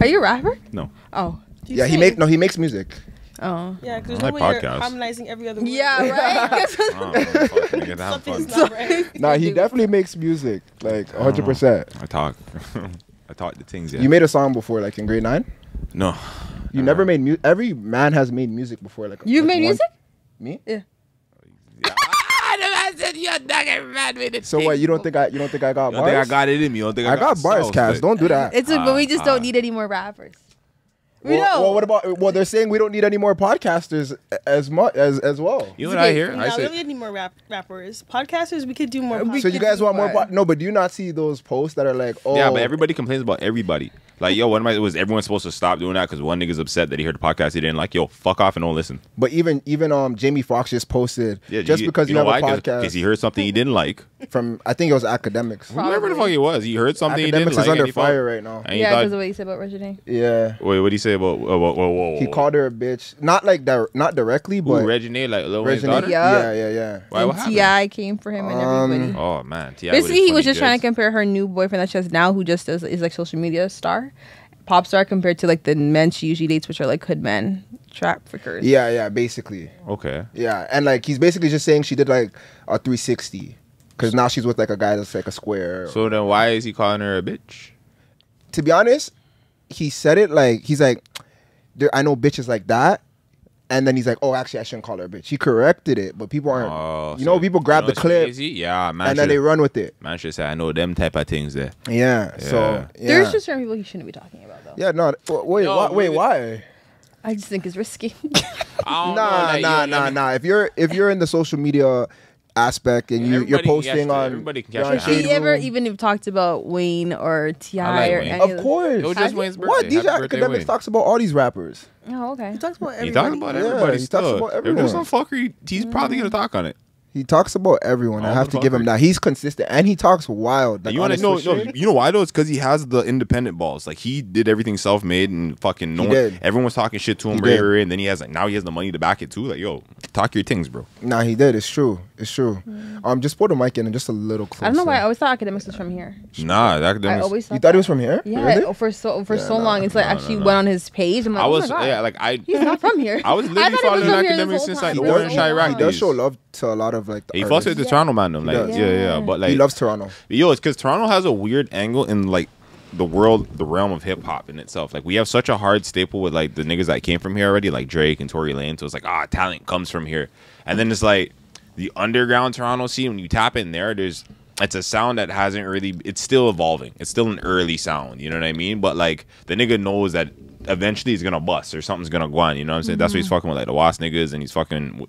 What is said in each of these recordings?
Are you a rapper? No. Oh. Yeah, he makes music. Oh. Yeah, because I there's like no way you're podcasts. harmonizing every other word. Yeah, right? Something's not right. Nah, he definitely makes music, like 100%. I talk. I talk the things. Yeah. You made a song before, like in grade 9. No. You never made music. Every man has made music before, like You've made music? Me? Yeah. So what? You don't think I got I bars? think I got it in me. I got bars, Cass. Don't do that. But we just don't need any more rappers. Well, what about? Well, they're saying we don't need any more podcasters as much as well. You know what I hear? No, I we say don't need any more rappers. Podcasters, we could do more. So you guys want more? No, but do you not see those posts that are like, oh, yeah, but everybody complains about everybody. Like, yo, was everyone supposed to stop doing that because one nigga's upset that he heard the podcast he didn't like? Yo, fuck off and don't listen. But even Jamie Foxx just posted just because you have a podcast because he heard something he didn't like from, I think it was Academics. Whoever the fuck he was, he heard something Academics he didn't like. is under fire right now. Yeah, because of what he said about Regina. Yeah. Wait, what did he say about? Whoa. He called her a bitch, not like that, not directly, but Regina, like Lil Wayne's Regina, daughter. yeah. Why? What And happened? T.I. came for him and everybody. Oh man, T.I. Basically, he was just trying to compare her new boyfriend that she has now, who just is like social media star, pop star, compared to like the men she usually dates, which are like hood men, traffickers. Yeah, basically. Okay. Yeah, and like he's basically just saying she did like a 360 because now she's with like a guy that's like a square. So then why is he calling her a bitch? To be honest, he said it like he's like, I know bitches like that. And then he's like, oh, actually, I shouldn't call her a bitch. He corrected it, but people aren't. People grab the clip, yeah, man, and then they run with it. Man should say, I know them type of things there. Yeah. So there's just certain people he shouldn't be talking about, though. Yeah, no. Wait, why? I just think it's risky. Nah. If you're in the social media aspect and you're posting on, everybody can catch Has he ever even talked about Wayne or T.I. like or Wayne. any of course. It was just Wayne's birthday. What? DJ Happy birthday, Academics Wayne. talks about all these rappers. Oh, okay. He talks about everybody. He talking about everybody. Yeah, he talks still. about If everyone. there's some fuckery, he's probably gonna talk on it. He talks about everyone. I All have the to give him fuckery. that. He's consistent and he talks wild. Like, You want to know? No, you know why though? It's because he has the independent balls. Like he did everything self-made and fucking no one. Everyone was talking shit to him, right? And then he has now he has the money to back it too. Like yo, talk your things, bro. Nah, he did. It's true. Just put the mic in and just a little closer. I don't know why I always thought Academics was from here. Nah, the I Academics. always thought You thought he was from here? Yeah, Really? for so long. It's like actually went on his page. I'm like, I was oh my God. he's not from here. I was literally thought he was following from here Academics this since whole like time. the Orange Chirac He does days. show love to a lot of like the He artists. fucks with the Toronto man though. Like does. yeah. But like He loves Toronto. yo, it's because Toronto has a weird angle in like the realm of hip hop in itself. Like we have such a hard staple with like the niggas that came from here already, like Drake and Tory Lanez. So it's like talent comes from here, and then it's like the underground Toronto scene. When you tap in there, it's a sound that hasn't really. It's still evolving. It's still an early sound. You know what I mean? But like the nigga knows that eventually he's gonna bust or something's gonna go on. You know what I'm saying? That's what he's fucking with, like the Wasp niggas, and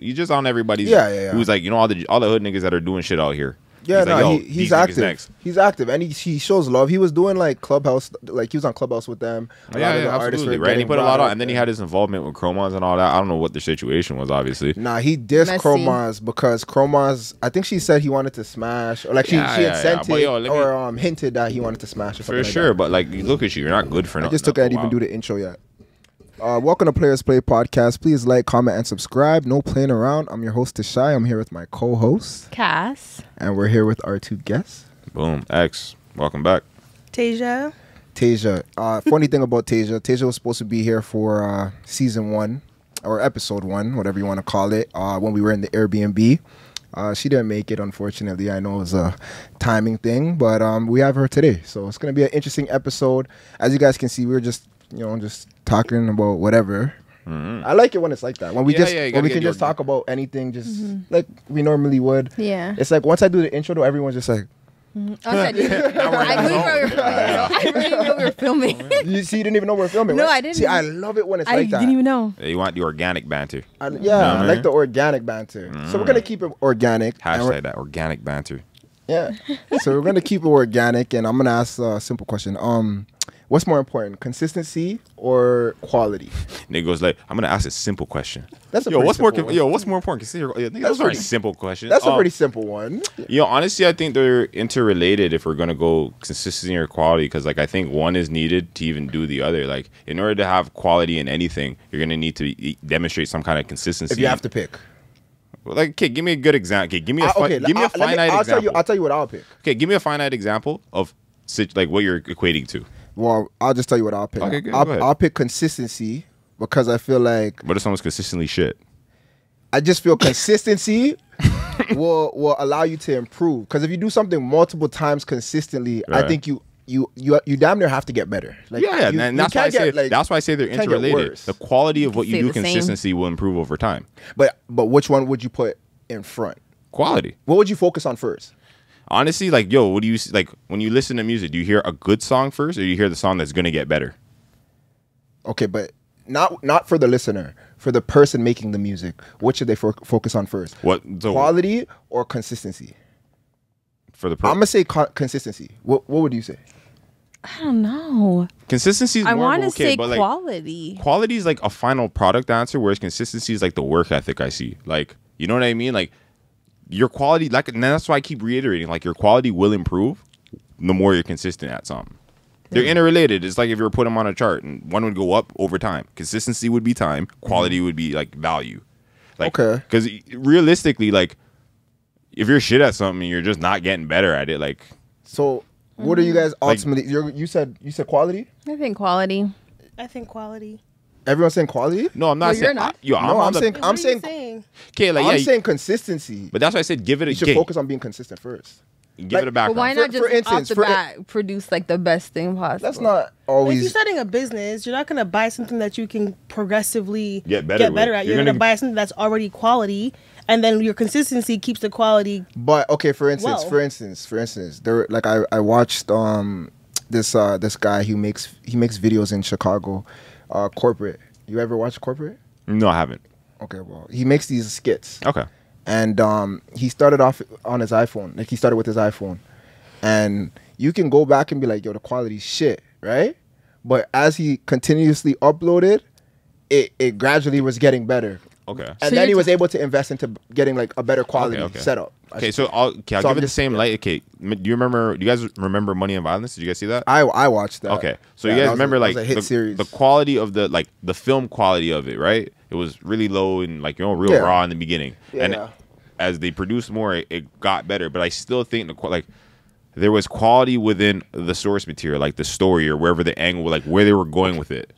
he's just on everybody's. Yeah. Who's like all the hood niggas that are doing shit out here. Yeah, He's like, yo, he's these niggas active. next. He's active, and he shows love. He was doing like Clubhouse, like he was on Clubhouse with them. A lot of the artists Absolutely, were right. And he getting put a lot brought on, up and then he had his involvement with Chromaz and all that. I don't know what their situation was, obviously. Nah, he dissed Messy. Chromaz because Chromaz, I think she said he wanted to smash, or like she incented But yo, let me- or hinted that he wanted to smash. Or something For like sure, that. but like, look at you, you're not good for I nothing. just took I didn't even do the intro yet. Welcome to Players Play Podcast. Please like, comment, and subscribe. No playing around. I'm your host, Tashai. I'm here with my co-host, Cass. and we're here with our two guests. Boom, X. Welcome back. Tasia. Funny thing about Tasia was supposed to be here for season 1 or episode 1, whatever you want to call it, when we were in the Airbnb. She didn't make it, unfortunately. I know it was a timing thing, but we have her today. So it's going to be an interesting episode. As you guys can see, we're just talking about whatever. I like it when it's like that. When we we can just talk about anything, just like we normally would. Yeah. It's like once I do the intro, though, everyone's just like, I really know we were filming. you didn't even know we're filming. No, right? I didn't. See, I love it when it's I like that. didn't even know. Yeah, you want the organic banter. I like the organic banter. So we're gonna keep it organic. Hashtag that organic banter. Yeah. So we're gonna keep it organic, and I'm gonna ask a simple question. What's more important, consistency or quality? Niggas like, I'm gonna ask a simple question. That's a what's more pretty simple one. what's more important? Those are simple questions. That's a pretty simple one. Honestly, I think they're interrelated if we're gonna go consistency or quality, because like I think one is needed to even do the other. Like in order to have quality in anything, you're gonna need to demonstrate some kind of consistency. If you have to pick. Like, okay, give me a good example. Okay, give me a finite example. I'll tell you what I'll pick. Okay, give me a finite example of like what you're equating to. Well, I'll just tell you what I'll pick. Okay, good, go ahead. I'll pick consistency because I feel like What if someone's consistently shit? I just feel consistency will allow you to improve. Because if you do something multiple times consistently, I Right. think you damn near have to get better. Like, Yeah, you, and you that's why I can't say get, like, that's why I say they're can't get interrelated. worse. The quality of what you Stay do, the same. consistency will improve over time. But which one would you put in front? Quality. What would you focus on first? Honestly, like, yo, what do you like when you listen to music? Do you hear a good song first, or do you hear the song that's gonna get better? Okay, but not for the listener, for the person making the music. What should they focus on first? What Quality or consistency? for the I'm gonna say consistency. What would you say? I don't know. consistency is I more want to okay, say but like quality. quality is like a final product answer, whereas consistency is like the work ethic I see. Like, you know what I mean? Like your quality, like, and that's why I keep reiterating, like your quality will improve the more you're consistent at something. They're interrelated. It's like if you were put them on a chart, and one would go up over time. Consistency would be time. Quality would be like value. Like, Okay. because realistically, like, if you're shit at something, you're just not getting better at it. Like, So, what are you guys ultimately? You said quality. I think quality. I think quality. Everyone's saying quality. no, I'm not Well, saying. you're not. No, I'm saying. What I'm are you saying. Okay, like, I'm yeah, saying consistency. but that's why I said give it a You should focus on being consistent first. give like- it a But background. why not For just instance, off the bat produce like the best thing possible? That's not If you're always. starting a business, you're not going to buy something that you can progressively Get better with. at. You're You're going gonna- to buy something that's already quality, and then your consistency keeps the quality. But okay, for instance, Well. there like I watched this guy who makes videos in Chicago, corporate. You ever watch corporate? No, I haven't. Okay, well, he makes these skits. Okay. And he started off on his iPhone. Like, he started with his iPhone. And you can go back and be like, yo, the quality's shit, right? But as he continuously uploaded, it gradually was getting better. Okay. And So then he you're was able to invest into getting like a better quality Okay. setup. Okay, so I'll So give I'm it the just- same yeah. light. Okay, do you guys remember Money and Violence? Did you guys see that? I watched that. Okay, so Yeah, you that guys was remember that like was a hit series. the quality of the film quality of it, right? It was really low and like real Yeah. raw in the beginning, and Yeah. as they produced more, it got better. But I still think there was quality within the source material, like the story or wherever the angle, like where they were going with it.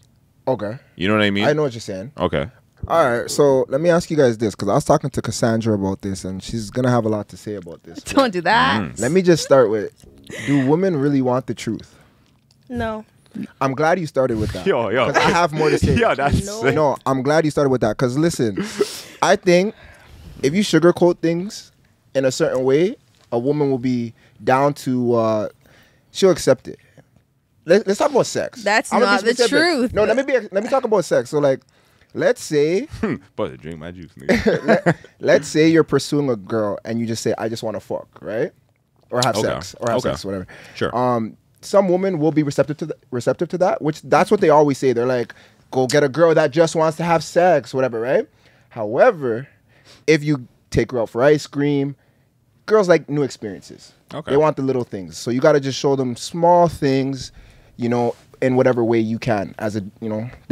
Okay. You know what I mean? I know what you're saying. Okay. All right, so let me ask you guys this, because I was talking to Cassandra about this, and she's gonna have a lot to say about this. Don't do that. Let me just start with: do women really want the truth? No. I'm glad you started with that. Yo. Because I have more to say. Yo, that's No. sick. No, I'm glad you started with that. Because listen, I think if you sugarcoat things in a certain way, a woman will be down to. She'll accept it. Let's talk about sex. That's I'm gonna not be the specific. truth. No, let me talk about sex. So like, let's say But drink my juice, nigga. let's say you're pursuing a girl and you just say, I just want to fuck, right? Or have Okay. sex. Or have Okay. sex, whatever. Sure. Some women will be receptive to that, which that's what they always say. They're like, go get a girl that just wants to have sex, whatever, right? However, if you take her out for ice cream, girls like new experiences. Okay. They want the little things. So you got to just show them small things, in whatever way you can. They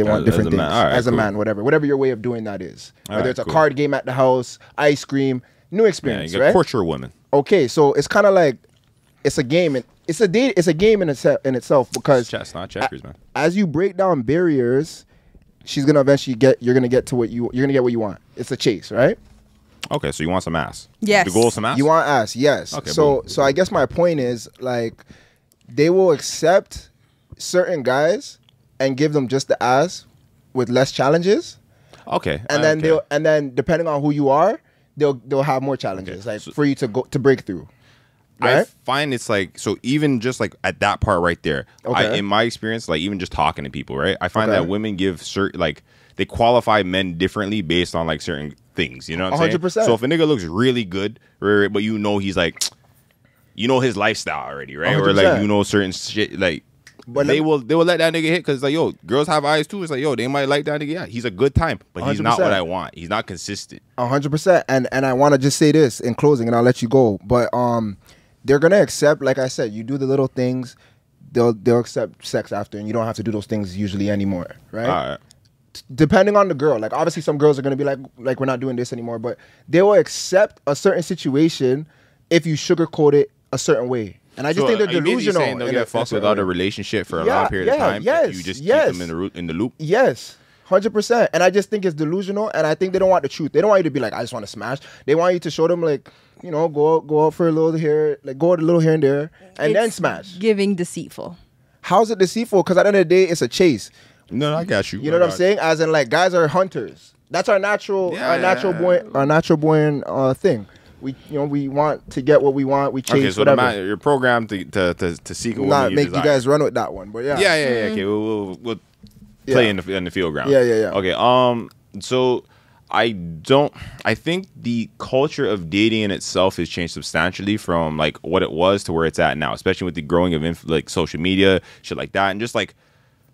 want different a things. man. All right, as a cool. man, whatever your way of doing that is. All Whether right, it's a cool. card game at the house, ice cream, new Yeah, experience, you right? got court your woman. Okay, so it's kind of like it's a game, and it's a game in itself because It's chess, not checkers, man. as you break down barriers, she's gonna eventually you're gonna get what you want. It's a chase, right? Okay, so you want some ass? Yes. The goal is some ass. You want ass, yes. Okay, so boom. so I guess my point is like they will accept certain guys and give them just the ass with less challenges, Okay. and then depending on who you are, they'll have more challenges Okay, like so- for you to break through. I Right? find it's like, so even just like at that part right there, Okay. in my experience, like even just talking to people, right? I find Okay. that women give certain, like, they qualify men differently based on like certain things, you know what I'm saying? 100%. So if a nigga looks really good, right, but he's like, his lifestyle already, right? Or 100%. like, certain shit, like, But they will let that nigga hit because like, yo, girls have eyes too. It's like, yo, they might like that nigga. Yeah, he's a good time, but he's not 100%. what I want. He's not consistent. 100%. And I want to just say this in closing, and I'll let you go. But they're gonna accept, like I said, you do the little things, they'll accept sex after, and you don't have to do those things usually anymore, right? All right. Depending on the girl, like obviously some girls are gonna be like we're not doing this anymore, but they will accept a certain situation if you sugarcoat it a certain way. And I just think they're are you basically delusional. saying they'll get fucked certain without a way. relationship for a Yeah, long period of yeah, time. yes, If you just yes. keep them in the loop. Yes, 100%. And I just think it's delusional. And I think they don't want the truth. They don't want you to be like, I just want to smash. They want you to show them like, you know, go out for a little here, like go out a little here and there, and then smash. Giving deceitful. How's it deceitful? Because at the end of the day, it's a chase. No, I got you. You know what I'm saying? As in, like, guys are hunters. That's our natural born thing. We want to get what we want. We chase Okay, so whatever. you're programmed to seek a woman Not you make desire. you guys run with that one, but yeah. Yeah. Okay, we'll play in the field ground. Yeah. Okay. So I think the culture of dating in itself has changed substantially from like what it was to where it's at now, especially with the growing of like social media, shit like that, and just like.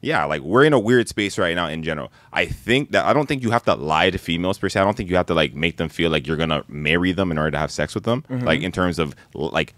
Yeah, like we're in a weird space right now in general. I don't think you have to lie to females per se. I don't think you have to like make them feel like you're gonna marry them in order to have sex with them. Like in terms of like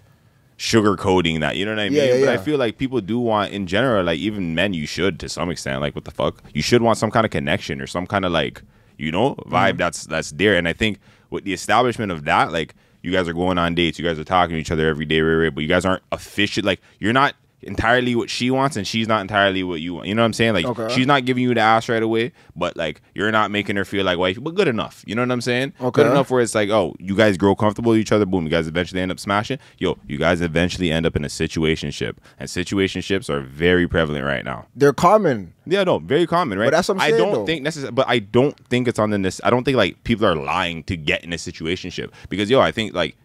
sugarcoating that, you know what I mean? Yeah, but yeah. I feel like people do want in general, like even men, you should to some extent, like what the fuck? You should want some kind of connection or some kind of like, you know, vibe that's there. And I think with the establishment of that, like you guys are going on dates, you guys are talking to each other every day, but you guys aren't official, like you're not entirely what she wants and she's not entirely what you want. You know what I'm saying? Like she's not giving you the ass right away, but like you're not making her feel like wife, but good enough. You know what I'm saying? Okay. Good enough where it's like, oh, you guys grow comfortable with each other, boom, you guys eventually end up smashing. Yo, you guys eventually end up in a situationship. And situationships are very prevalent right now. They're common. Yeah, no, very common, right? But that's what I'm saying, I don't though. think necessarily, but I don't think it's on the I don't think like people are lying to get in a situationship because yo, I think like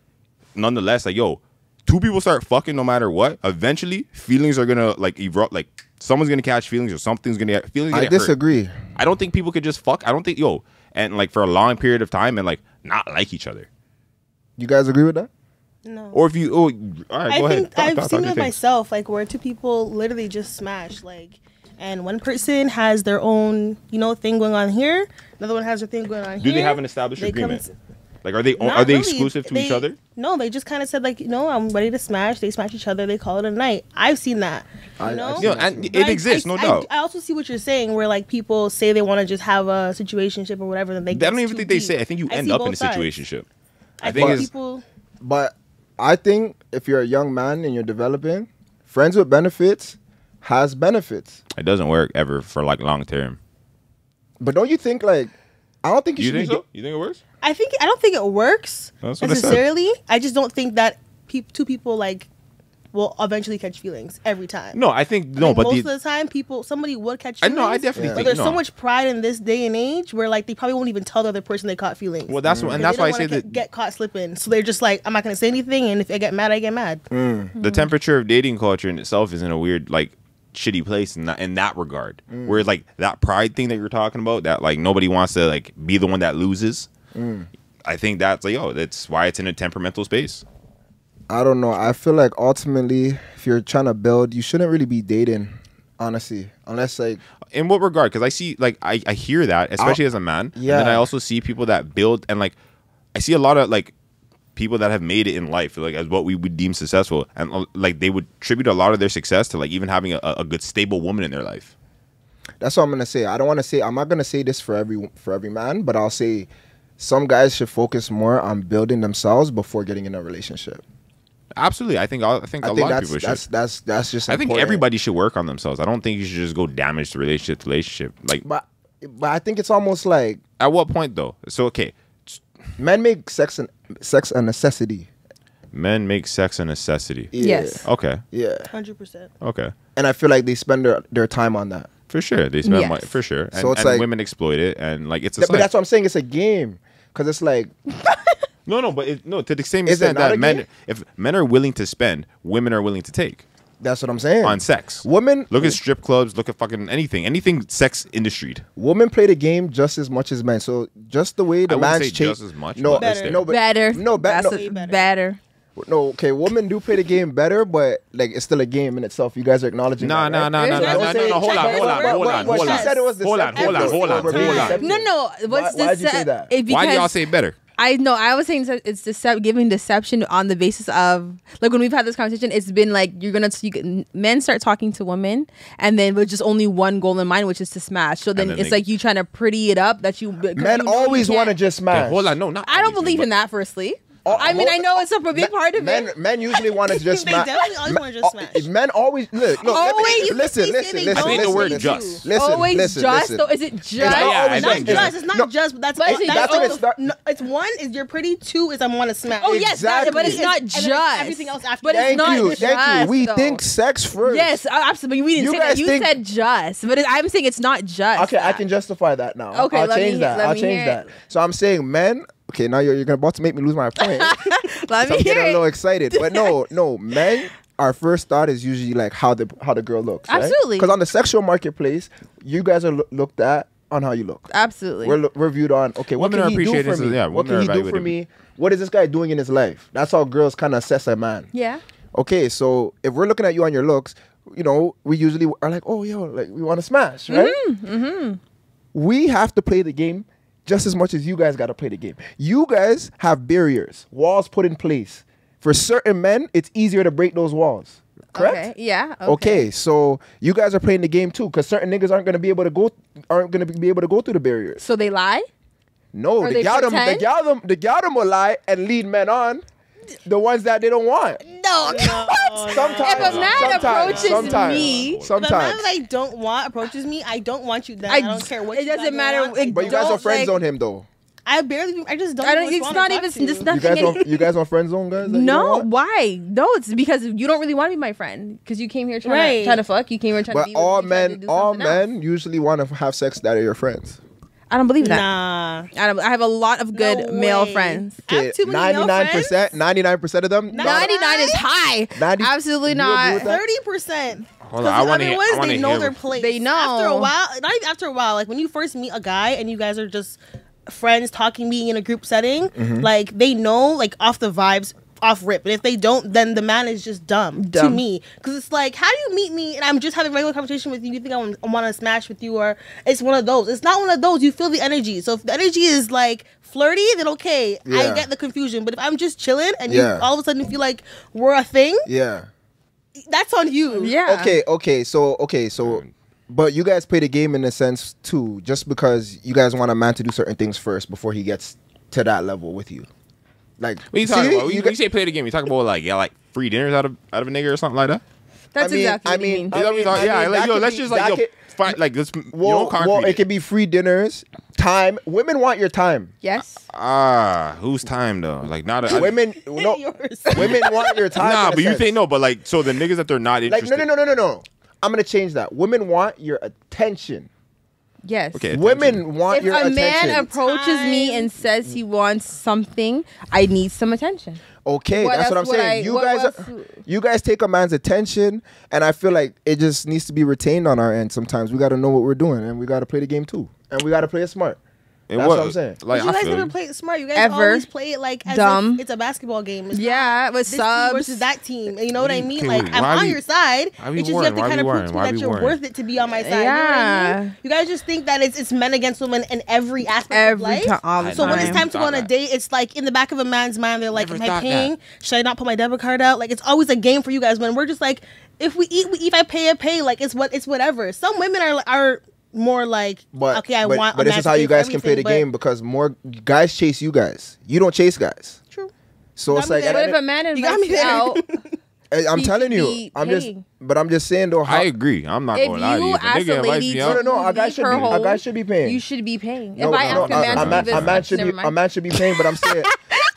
nonetheless, like yo, two people start fucking no matter what. Eventually, feelings are gonna like erupt. Like someone's gonna catch feelings, or something's gonna get feelings. I disagree. I don't think people could just fuck. I don't think and like for a long period of time and like not like each other. You guys agree with that? No. Or if you, all right, go ahead. I've seen your it thing. myself, like where two people literally just smash, like, and one person has their own, you know, thing going on here. Another one has their thing going on here. Do they have an established They come agreement? s- Like, are they Not really. exclusive to each other? No, they just kind of said like, you know, I'm ready to smash. They smash each other. They call it a night. I've seen that. You know, I've Yeah, seen and that it exists, no doubt. I also see what you're saying, where like people say they want to just have a situationship or whatever. Then they I don't even think they say. I think you end see up in a both sides. situationship. I think think it's- people. But I think if you're a young man and you're developing, friends with benefits has benefits. It doesn't work ever for like long term. But don't you think like I don't think you You should think be so? You think it works? I don't think it works That's what I said. necessarily. I just don't think that two people like will eventually catch feelings every time. No, I think no, Like, but most of the time, somebody would catch I feelings. know, I definitely Yeah. But think there's no. so much pride in this day and age where like they probably won't even tell the other person they caught feelings. Well, that's what, and Because that's why I they say don't wanna that get caught slipping. So they're just like, I'm not gonna say anything, and if I get mad, I get mad. the temperature of dating culture in itself is in a weird like shitty place in that regard. Where like that pride thing that you're talking about, that like nobody wants to like be the one that loses. I think that's like that's why it's in a temperamental space. I don't know. I feel like ultimately if you're trying to build, you shouldn't really be dating, honestly. Unless like In what regard? Because I see like I hear that, especially as a man. Yeah. And then I also see people that build and like I see a lot of like people that have made it in life, like as what we would deem successful, and like they would attribute a lot of their success to like even having a good stable woman in their life. that's what I'm gonna say. I'm not gonna say this for every man, but I'll say some guys should focus more on building themselves before getting in a relationship. Absolutely, I think a lot of people should. That's just I think important. everybody should work on themselves. I don't think you should just go damage the relationship. Like, But I think it's almost like at what point though? So okay, men make sex a necessity. men make sex a necessity. Yeah. Yes. Okay, 100%. okay, And I feel like they spend their time on that. for sure. They spend Yes. money for sure, and, So it's and like- women exploit it, and like it's a But cycle. that's what I'm saying. It's a game. Because it's like, No, but to the same Is it extent not that a men, game? if men are willing to spend, women are willing to take that's what I'm saying. on sex. Women Look at strip clubs. Look at fucking anything sex industry. Women play the game just as much as men. So just the way the I wouldn't man's say chase. just as much, No, but it's there. no, but Better. No, That's no, a- better. better. no. Okay, women do play the game better, but like it's still a game in itself. You guys are acknowing. No. that, right? Hold on. She said it was Hold on. deceptive. No. What's Why did you say that? Why do y'all say better? I know. I was saying that it's giving deception on the basis of like when we've had this conversation, it's been like men start talking to women, and then with just only one goal in mind, which is to smash. So then then it's they- like you trying to pretty it up that you. Men always want to just smash. Hold on, no, not I don't always, believe but- in that. Firstly, I mean, I know it's a big part of it. Men usually want to just They smash. definitely always want to just smash. Men always look. Always. Listen. I think the word just. Always just, though. Is it just? I Not think just. It's not just. But that's But is it that's what it also- start- no, it's one is you're pretty. Two is I want to smash. Oh yes, Exactly. but it's not And then just. everything else after But that. it's not Thank you. just. We though. think sex first. Yes, absolutely. We didn't You say that. guys You think- said just, but I'm saying it's not just. Okay, I that. can justify that now. Okay, I'll let me change hear- that. let I'll me change hear that. it. So I'm saying men. Okay, now you're about to make me lose my point. Let So me I'm getting hear a little it. excited. But no, men. Our first thought is usually like how the girl looks. Right? Absolutely. Because on the sexual marketplace, you guys are looked at on how you look. Absolutely. We're viewed on, okay, what Women can he do appreciate for this, me? yeah, What women can are he do for evaluated. me? What is this guy doing in his life? That's how girls kind of assess a man. Yeah. Okay, so if we're looking at you on your looks, you know, we usually are like, oh, yo, like we want to smash, right? We have to play the game just as much as you guys got to play the game. You guys have barriers, walls put in place. For certain men, it's easier to break those walls. Correct? Okay. Yeah. Okay, so you guys are playing the game too, because certain niggas aren't gonna be able to go through the barriers. So they lie. No, Or the they gal pretend? them will lie and lead men on. The ones that they don't want. No. Sometimes. If a man approaches sometimes, me- If a man sometimes. that I don't want approaches me, I don't want you. Then I don't care what. It you doesn't guys matter. want, I It- But you guys don't, don't friend like- zone him though. I barely. I just don't. I don't. even It's want not to even. talk to There's you. nothing. You guys don't friend zone guys? that you don't No, want? why? No, it's because you don't really want to be my friend. Because you came here Right. trying to fuck. You came here trying to But be with all me, trying to men, do all something else. men usually want to have sex that are your friends. I don't believe that. Nah. I have a lot of good No male way. friends. I have too many male 99%, 99% of them. 99 is high. 90 Absolutely you agree not. with that? 30%. Hold on, I want to other hear. ones, I want they to know hear. their place. They know. After a while, not even after a while. Like when you first meet a guy and you guys are just friends talking, being in a group setting, Mm-hmm. like they know, like off the vibes, off rip. But if they don't, then the man is just dumb. To Dumb. me. Because it's like, how do you meet me and I'm just having a regular conversation with you? You think I want to smash with you? Or it's one of those. It's not one of those. You feel the energy. So if the energy is like flirty, then okay, Yeah. I get the confusion. But if I'm just chilling and you Yeah. all of a sudden feel like we're a thing, Yeah. that's on you. Yeah. Okay. So, but you guys play the game in a sense too, just because you guys want a man to do certain things first before he gets to that level with you. Like, What are you talking see, about? When you guys- say play the game, you talk about like free dinners out of a nigga or something like that. That's exactly what you mean. Is that what you're talking- yeah, like that yo, could let's be- just like that yo, could- find like let's Well, concrete it could be free dinners, time. Women want your time. Yes. whose time though? Like not a Women, no, Yours. women want your time. Nah, in a but you sense. think no, but like so the niggas that they're not Like interested. no. I'm gonna change that. Women want your attention. Yes. Okay. Women want If your a attention. man approaches me Time. and says he wants something, I need some attention. Okay, What that's what I'm else would saying. I- You guys take a man's attention, and I feel like it just needs to be retained on our end. Sometimes we got to know what we're doing, and we got to play the game too, and we got to play it smart. And That's what I'm saying. Like But you I guys feel never you. play it smart. You guys Ever. always play it like as Dumb. if it's a basketball game. It's Yeah, not with this subs. team versus that team. And you know what I mean? Okay, Like wait, I'm why on we- your side. why we It's just you have to worrying? kind of Why we prove to me worrying? that you're Why we worth it to be on my side. You know what I Yeah. mean? You guys just think that it's men against women in every aspect of Every life. time. All the So when it's time. time to go on a Thought that. date, it's like in the back of a man's mind, they're like, Never am I thought paying? that. Should I not put my debit card out? Like it's always a game for you guys. When we're just like, if we eat, we eat. If I pay, I pay. Like it's whatever. Some women are more like, okay, I want. But a this man is to how pay you for guys can play the everything, game because more guys chase you guys. You don't chase guys. but- True. So You it's got me like there. But if a man You got invites me you there. out, I'm he telling should you. be I'm paying. just saying though. I agree. I'm not if going to lie to you. you If a ask nigga a invites lady me to out, No, a guy leave should her be. A home, guy should be paying. you should be paying. No, If I no, ask a man to leave his a man should never be. mind. A man should be paying. But I'm saying.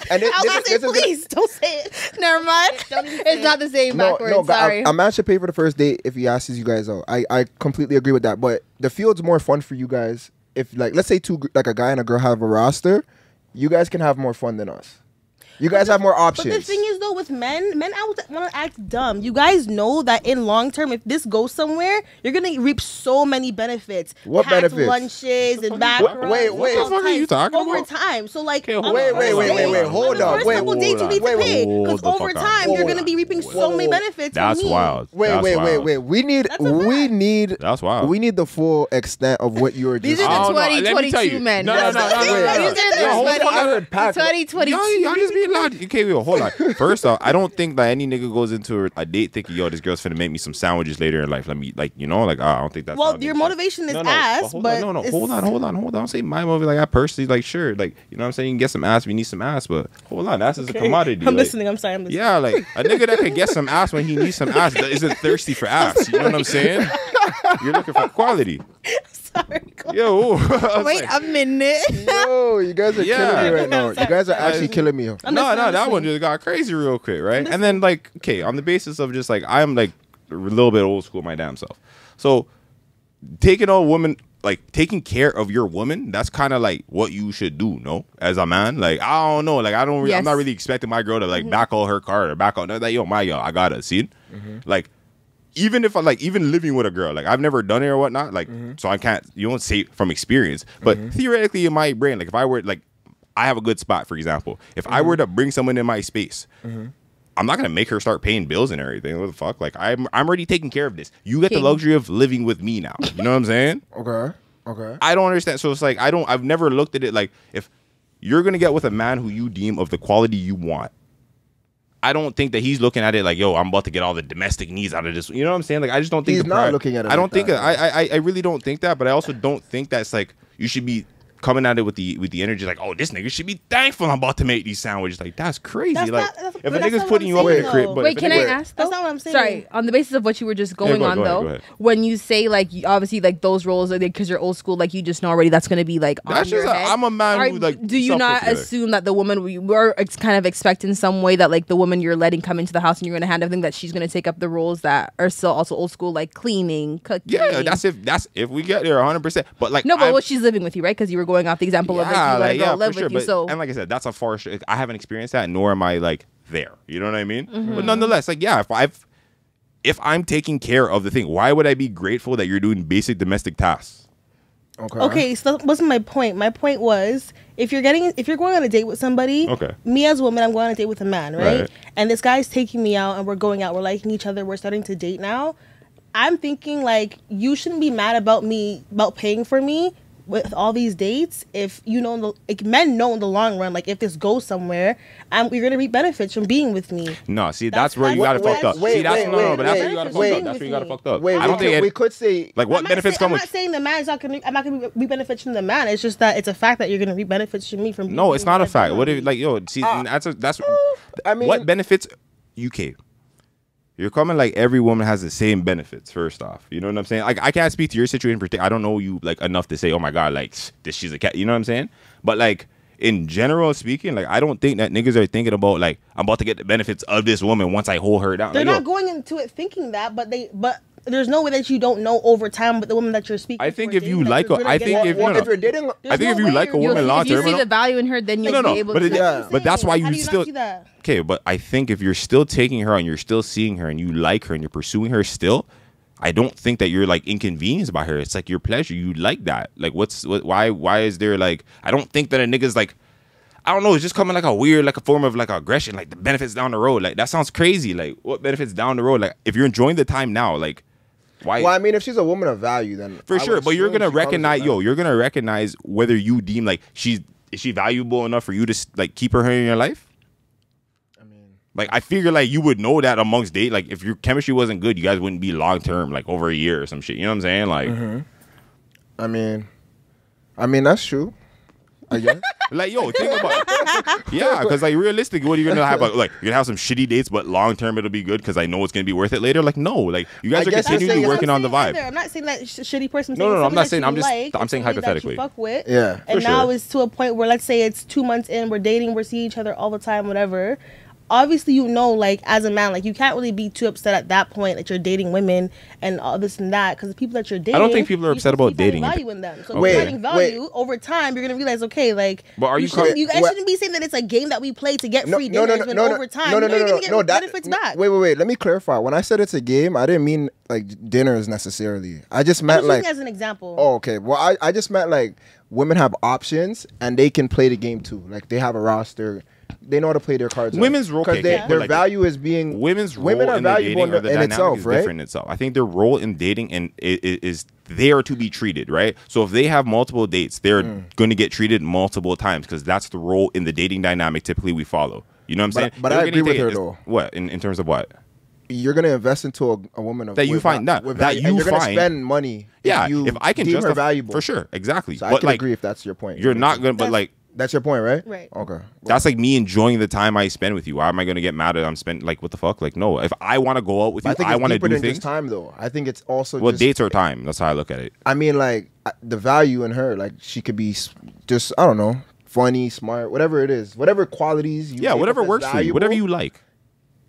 And I was gonna say, this is please don't say it. Never mind. Don't even say It's not the same No, backwards. Sorry. a man should pay for the first date if he asks you guys out. I completely agree with that. But the field's more fun for you guys if, like, let's say like a guy and a girl have a roster. You guys can have more fun than us. You guys have more options. But the thing is, though, with men want to act dumb. You guys know that in long term, if this goes somewhere, you're gonna reap so many benefits. What Packed benefits? lunches and back. Wait, rubs, wait, all what the fuck are you types talking over about? time. So like, Okay, on the wait, first wait, date- wait, hold on the up, first wait, couple dates, you need to wait, pay hold because the over fuck on. time Hold you're on. gonna be reaping so many benefits. That's from me. wild. Wait, That's wait, wild. wait. We need That's a fact. That's wild. we need the full extent of what you were These just are Oh, the no, let me tell 2022 you. men. No, That's no, the thing. wait. These are Yo, hold the on, I heard pack. 2022. Y'all just being Okay, wait, hold on. First off, I don't think that any nigga goes into a date thinking, yo, this girl's finna make me some sandwiches later in life. Let me, like, you know, like, I don't think that's. Well, your motivation is ass, but hold on. Don't say my motive. Like, I personally, like, sure, like, you know what I'm saying? You can get some ass if you need some ass, but hold on, ass is a commodity. I'm like, listening. I'm sorry. I'm listening. Yeah, like, a nigga that could get some ass when he needs some ass isn't thirsty for ass. You know what I'm saying? You're looking for quality. Sorry. Yo, Wait a minute. Yo, you guys are killing me right now. You guys are actually killing me. No, that one just got crazy real quick, right? And then, like, okay, on the basis of just like I'm like a little bit old school my damn self. So taking a woman, like taking care of your woman, that's kind of like what you should do, no? As a man, like I don't know, like I'm not really expecting my girl to like back all her car or back all that. Yo, my girl, I gotta see it. Like. Even if I like, even living with a girl, like I've never done it or whatnot, like, so I can't, you don't say from experience, but theoretically in my brain, like if I were, like, I have a good spot, for example, if I were to bring someone in my space, I'm not going to make her start paying bills and everything. What the fuck? Like, I'm already taking care of this. You get the luxury of living with me now. You know what I'm saying? Okay. I don't understand. So it's like, I've never looked at it like, if you're going to get with a man who you deem of the quality you want, I don't think that he's looking at it like, yo, I'm about to get all the domestic needs out of this. You know what I'm saying? Like, I just don't think he's not looking at it. I don't like think I really don't think that, but I also don't think that's like you should be coming at it with the energy like, oh, this nigga should be thankful I'm about to make these sandwiches. Like, that's crazy. If a nigga's putting you up in the crib, but wait, can I ask? That's not what I'm saying. Sorry, on the basis of what you were just going on, though, when you say like, obviously, like those roles, like because you're old school, like you just know already that's gonna be like on your head. I'm a man who like. Do you not assume that the woman we were kind of expecting some way that like the woman you're letting come into the house and you're gonna hand everything that she's gonna take up the roles that are still also old school, like cleaning, cooking. Yeah, that's if we get there 100%. But like, no, but well, she's living with you, right? Because you were going off the example of like you let a girl live with you. So and like I said, that's a far. I haven't experienced that, nor am I like there. You know what I mean? But nonetheless, like if I'm taking care of the thing, why would I be grateful that you're doing basic domestic tasks? Okay, so that wasn't my point. My point was if you're going on a date with somebody, me as a woman, I'm going on a date with a man, right? And this guy's taking me out and we're going out, we're liking each other, we're starting to date now. I'm thinking like you shouldn't be mad about paying for me with all these dates. If you know, men know in the long run, like if this goes somewhere, you're gonna reap benefits from being with me. No, see, that's where you got it fucked up. See, that's where you got it fucked up. That's where you got it fucked up. I don't think we could say like what benefits come with. I'm not saying the man's not gonna. I'm not gonna reap benefits from the man. It's just that it's a fact that you're gonna reap benefits from me. From no, it's not a fact. What if like yo? See, that's. I mean, what benefits? UK. You're coming like every woman has the same benefits. First off, you know what I'm saying. Like I can't speak to your situation in particular. I don't know you like enough to say, oh my god, like this she's a cat. You know what I'm saying? But like in general speaking, like I don't think that niggas are thinking about like I'm about to get the benefits of this woman once I hold her down. They're like, not going into it thinking that, but there's no way that you don't know over time with the woman that you're speaking. I think if you like her, I think if you're dating, I think if you like a woman long term, if you see the value in her, then you'll be able to. But that's why you still. That? Okay, but I think if you're still taking her and you're still seeing her and you like her and you're pursuing her still, I don't think that you're like inconvenienced by her. It's like your pleasure. You like that. Like why is there like, I don't think that a nigga's like, I don't know, it's just coming like a weird, like a form of like aggression, like the benefits down the road. Like that sounds crazy. Like what benefits down the road? Like if you're enjoying the time now, like why? Well, I mean, if she's a woman of value, then for sure. But you're gonna recognize, you're gonna recognize whether you deem like is she valuable enough for you to like keep her in your life. Like, I figure, like, you would know that amongst date. Like, if your chemistry wasn't good, you guys wouldn't be long-term, like, over a year or some shit. You know what I'm saying? Like... I mean, that's true. I guess. Like, yo, think about it. Yeah, because, like, realistically, what are you going to have? Like, you're going to have some shitty dates, but long-term it'll be good because I know it's going to be worth it later? Like, no. Like, you guys are continually working on the vibe. I'm not saying that shitty person. No, I'm not saying. I'm saying hypothetically. Fuck with. Yeah. And now it's to a point where, let's say it's 2 months in, we're dating, we're seeing each other all the time, whatever. Obviously, you know, like, as a man, like, you can't really be too upset at that point that you're dating women and all this and that, because the people that you're dating, I don't think people are upset about dating. Value in them. So if you're adding value over time, you're gonna realize, okay, like, but are you shouldn't be saying that it's a game that we play to get free dinners when over time you're gonna get benefits back. Wait. Let me clarify. When I said it's a game, I didn't mean like dinners necessarily. I just meant like as an example. Oh, okay. Well, I just meant like women have options and they can play the game too. Like they have a roster. They know how to play their cards. Women's role, because their value is being women's role women are in the valuable dating or the in dynamic itself, is right? different in itself. I think their role in dating and is there to be treated, right? So if they have multiple dates, they're going to get treated multiple times because that's the role in the dating dynamic typically we follow. You know what I'm saying? But I agree with her though. What in terms of what? You're gonna invest into a woman of that you find that you're find gonna spend money. Yeah, if I can deem her justify valuable, for sure, exactly. So I can agree if that's your point. You're not gonna, but like that's your point, right? Right. Okay. That's like me enjoying the time I spend with you. Why am I gonna get mad at I'm spending like what the fuck? Like no, if I want to go out with you, I want to do things. Just time though. I think it's also dates or time. That's how I look at it. I mean, like the value in her, like she could be just I don't know, funny, smart, whatever it is, whatever qualities. Whatever works for you, whatever you like.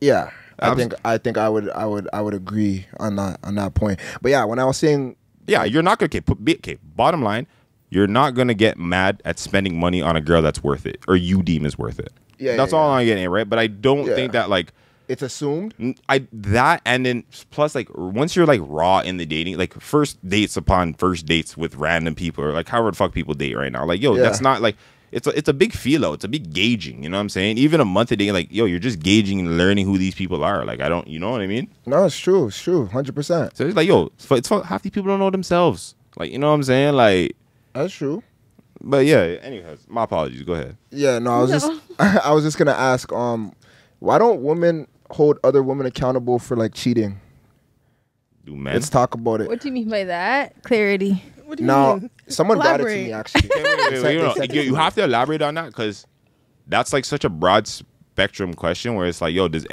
Yeah. I think I would agree on that point. But yeah, when I was saying you're not gonna bottom line, you're not gonna get mad at spending money on a girl that's worth it or you deem is worth it. Yeah, that's all I'm getting at, right? But I don't think that like it's assumed. And then plus like once you're like raw in the dating, like first dates upon first dates with random people or like however the fuck people date right now, like that's not like. It's a big feel out. It's a big gauging. You know what I'm saying? Even a month a day, like you're just gauging and learning who these people are. Like you know what I mean? No, it's true. It's true, 100%. So it's like it's half these people don't know themselves. Like you know what I'm saying? Like that's true. But yeah. Anyways, my apologies. Go ahead. Yeah. No, I was just gonna ask. Why don't women hold other women accountable for like cheating? Do men? Let's talk about it. What do you mean by that? Clarity. What do you mean? Someone brought it to me actually. You have to elaborate on that because that's like such a broad spectrum question where it's like, does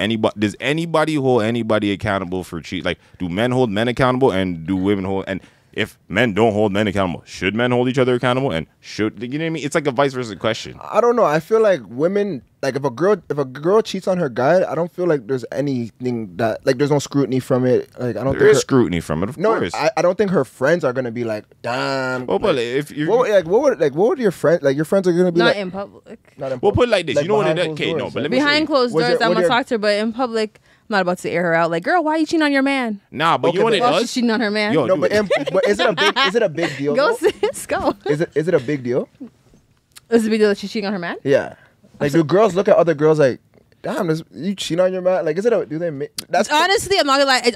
anybody hold anybody accountable for cheat? Like, do men hold men accountable and do women hold? And if men don't hold men accountable, should men hold each other accountable? And should you know what I mean? It's like a vice versa question. I don't know. I feel like women, like if a girl cheats on her guy, I don't feel like there's anything that like there's no scrutiny from it. Like I don't think there is scrutiny from it. Of course. I don't think her friends are gonna be like, damn. Well, but if you what would your friends like? Your friends are gonna be not like, in public. We'll put it like this. Like you know what? Okay, no, but let me behind closed doors, I'm gonna talk to her, but in public. I'm not about to air her out. Like, girl, why are you cheating on your man? Nah, but you know what it does? She's cheating on her man. But is it a big deal? Go sis, go. Is it a big deal? Is it a big deal that she's cheating on her man? Yeah. Like, do girls look at other girls like, damn, you cheating on your man? Like, do they? That's honestly, I'm not gonna lie.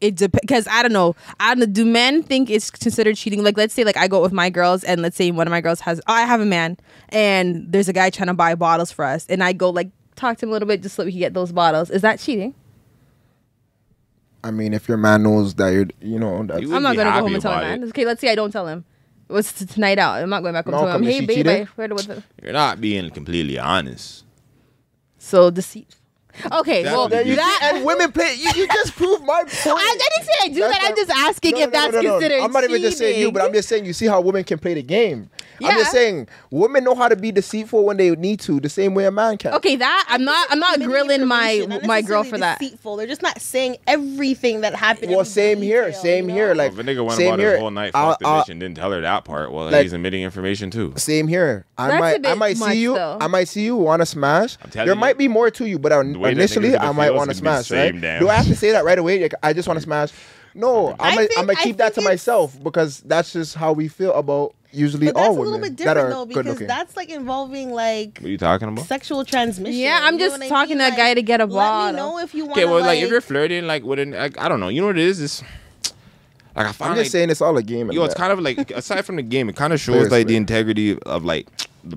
It depends because I don't know. Do men think it's considered cheating? Like, let's say like I go with my girls, and let's say one of my girls I have a man, and there's a guy trying to buy bottles for us, and I go like talk to him a little bit just so we can get those bottles. Is that cheating? I mean, if your man knows that I'm not gonna go home and tell my man. Okay, let's say I don't tell him. What's tonight out? I'm not going back home to him. Hey, babe, you're not being completely honest. So deceit. Okay, and women play. You just proved my point. I didn't say I do that. I'm just asking if that's considered. I'm not even just saying you, but I'm just saying you see how women can play the game. Yeah. I'm just saying women know how to be deceitful when they need to, the same way a man can. Okay, I'm not grilling my girl for that. Deceitful. They're just not saying everything that happened. Well, same here. Like, if a nigga went about his whole night, fucked the bitch, and didn't tell her that part, well, he's admitting information too. Same here. I might see you want to smash. There might be more to you, but initially I might want to smash. Right? Do I have to say that right away? Like, I just want to smash. No, I'm gonna keep that to myself because that's just how we feel about usually all women. That's a little bit different though because that's like involving like what are you talking about? Sexual transmission. Yeah, I'm just talking to a guy to get a bottle. Let me know if you want. Okay, well, like if you're flirting like with an, I don't know, you know what it is? It's like I'm just saying it's all a game. It's kind of like aside from the game, it kind of shows like the integrity of like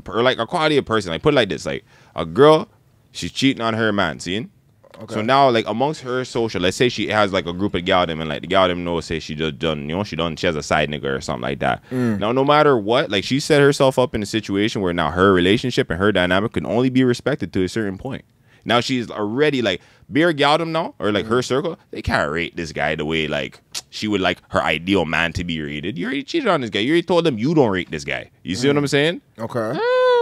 like a quality of person. Like put it like this, like a girl, she's cheating on her man, seeing. Okay. So now, like amongst her social, let's say she has like a group of gal them, and like the gal them know, say she just done, she has a side nigga or something like that. Now, no matter what, like she set herself up in a situation where now her relationship and her dynamic can only be respected to a certain point. Now she's already like beer gal them now, or like her circle, they can't rate this guy the way like she would like her ideal man to be rated. You already cheated on this guy. You already told them you don't rate this guy. You see what I'm saying? Okay.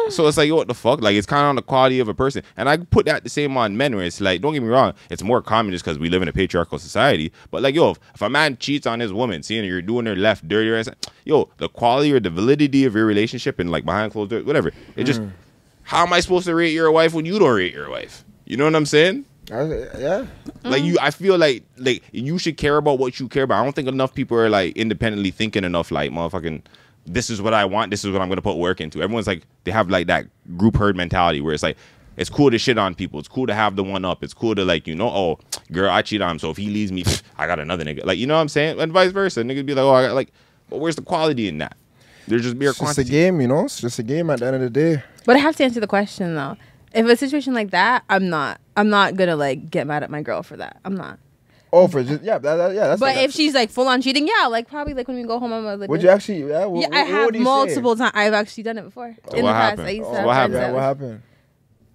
So it's like, what the fuck? Like, it's kind of on the quality of a person. And I put that the same on men where it's like, don't get me wrong, it's more common just because we live in a patriarchal society. But like, if a man cheats on his woman, seeing you're doing her left dirty, the quality or the validity of your relationship and like behind closed doors, whatever. It just, how am I supposed to rate your wife when you don't rate your wife? You know what I'm saying? Yeah. Like I feel like you should care about what you care about. I don't think enough people are like independently thinking enough, like motherfucking, this is what I want, this is what I'm gonna put work into. Everyone's like, they have like that group herd mentality where it's like, it's cool to shit on people, it's cool to have the one up, it's cool to like, oh girl, I cheat on him, so if he leaves me, I got another nigga. Like, you know what I'm saying? And vice versa. Niggas be like, I got like, but where's the quality in that? There's just mere quantity. It's just a game, it's just a game at the end of the day. But I have to answer the question though. If a situation like that, I'm not gonna like get mad at my girl for that. I'm not. Oh, for just that's. But if she's like full on cheating, yeah, like probably like when we go home, I'm like, would you actually? Yeah, I have multiple times. I've actually done it before in the past. What happened? What happened?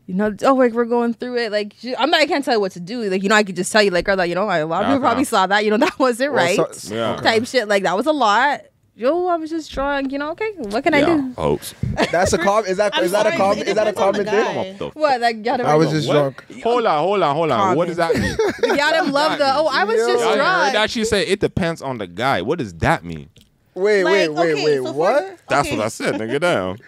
You know, like we're going through it. Like I can't tell you what to do. Like I could just tell you, like, girl, like, a lot of people probably saw that. That wasn't right. Type shit. Like that was a lot. Yo, I was just drunk. Okay, what can I do? Hopes. That's a comment. Is that a comment thing? What? Like I was just drunk. Hold on. What does that mean? Y'all didn't love the. Oh, I was just drunk. I heard actually say it depends on the guy. What does that mean? Wait. What? That's what I said. Nigga, down.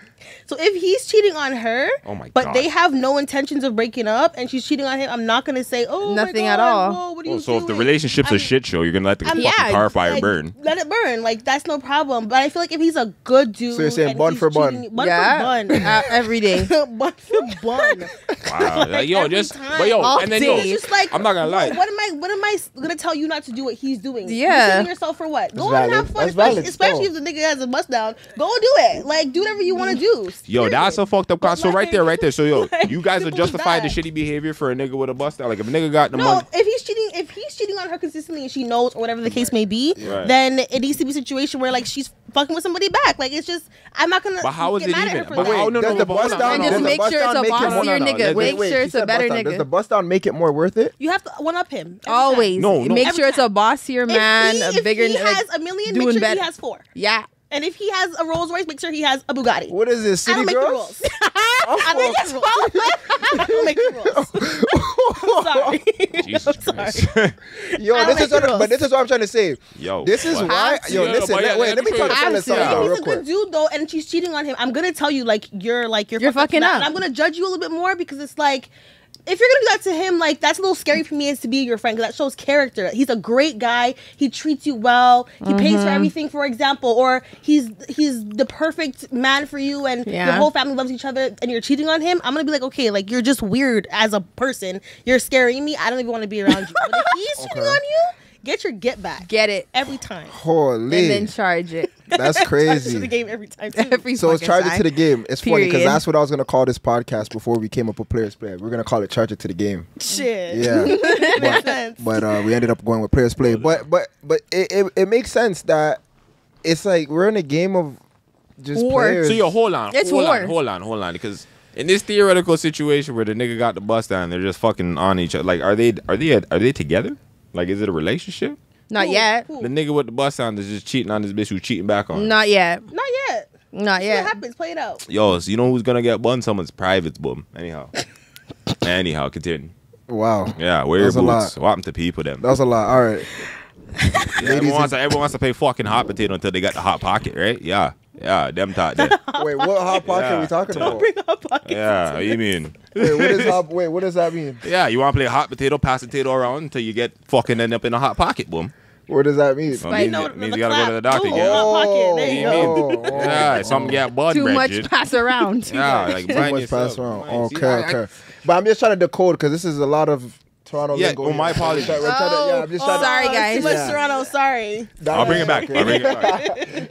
So if he's cheating on her, but they have no intentions of breaking up, and she's cheating on him, I'm not gonna say, nothing at all. Whoa, what are you so doing? if the relationship's a shit show, you're gonna let the fucking car fire burn. Let it burn. Like that's no problem. But I feel like if he's a good dude, so you're saying bun for bun, every day, bun for bun. Wow, like, yo, just and then just like, I'm not gonna lie. What am I gonna tell you not to do what he's doing? Yeah, you're cheating yourself for what? Go and have fun, especially if the nigga has a bust down. Go do it. Like do whatever you want to do. Yo, that's a fucked up. So right there. So yo, you guys are justified the shitty behavior for a nigga with a bust down. Like if a nigga got the money. If he's cheating on her consistently and she knows, or whatever the case may be, then it needs to be a situation where like she's fucking with somebody back. Like it's just, I'm not gonna. But how is get it mad even? At her for But that. no, the bust down. And just make sure it's a bossier nigga. Make sure it's a better nigga. Does the bust down make it more worth it? You have to one up him. Always. No. Make sure it's a bossier man, a bigger. If he has $1 million, make sure he has 4. Yeah. And if he has a Rolls Royce, make sure he has a Bugatti. What is this, City Girls? I don't make the rules. Sorry. Jesus Christ. Yo, this is what I'm trying to say. Yo, this is why. Yo, listen. Wait, let me try to tell you something real He's a quick. good dude though, and she's cheating on him. I'm gonna tell you, like you're fucking up. And I'm gonna judge you a little bit more because it's like, if you're gonna do that to him, like that's a little scary for me as to be your friend, because that shows character. He's a great guy. He treats you well. He pays for everything, for example, or he's the perfect man for you, and your whole family loves each other, and you're cheating on him. I'm gonna be like, okay, like you're just weird as a person. You're scaring me. I don't even want to be around you. But if he's cheating on you, get your get back. Get it every time. Holy. And then charge it. That's crazy. To the game every time. So it's charge it to the game. It's funny because that's what I was gonna call this podcast before we came up with Players Play. We're gonna call it Charge It to the Game. Shit. Yeah. Makes sense. But we ended up going with Players Play. But it makes sense that it's like we're in a game of just war. players. So yo, hold on, because in this theoretical situation where the nigga got the bust down, they're just fucking on each other. Like, are they together? Like, is it a relationship? Not yet. The nigga with the bust down is just cheating on this bitch who's cheating back on him. Not yet. Not yet. Not yet. What happens? Play it out. Yo, so you know who's gonna get bun? Someone's privates, boom. Anyhow, continue. Wow. Yeah, wear your boots. What happened to people then? That was a lot. All right. Everyone wants to pay fucking hot potato until they got the hot pocket, right? Yeah, them thought that. Wait, what hot pocket are we talking about? Don't bring the hot pocket. Yeah, what you mean? What does that mean? Yeah, you want to play hot potato, pass potato around until you get fucking end up in a hot pocket, boom. What does that mean? Well, means you gotta go to the doctor. Hot pocket. There you go. Yeah, something get blood. Too much pass around. Yeah, like too much pass around. Okay. But I'm just trying to decode because this is a lot of Toronto lingo. Oh, my apologies. Sorry, guys. Too much Toronto. Sorry. I'll bring it back.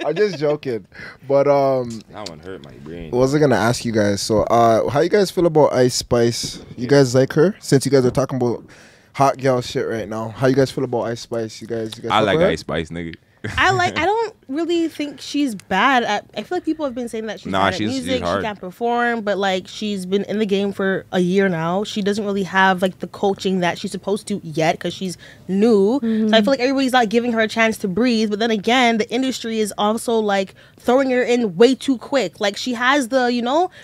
I'm just joking. But that one hurt my brain. What was I gonna ask you guys? So how you guys feel about Ice Spice? You guys like her? Since you guys are talking about hot girl shit right now, how you guys feel about Ice Spice? You guys I like Ice Spice, nigga. I don't really think she's bad at. I feel like people have been saying that she's bad at music. She can't perform, but like she's been in the game for a year now. She doesn't really have like the coaching that she's supposed to yet because she's new. So I feel like everybody's not giving her a chance to breathe. But then again, the industry is also like throwing her in way too quick. Like she has but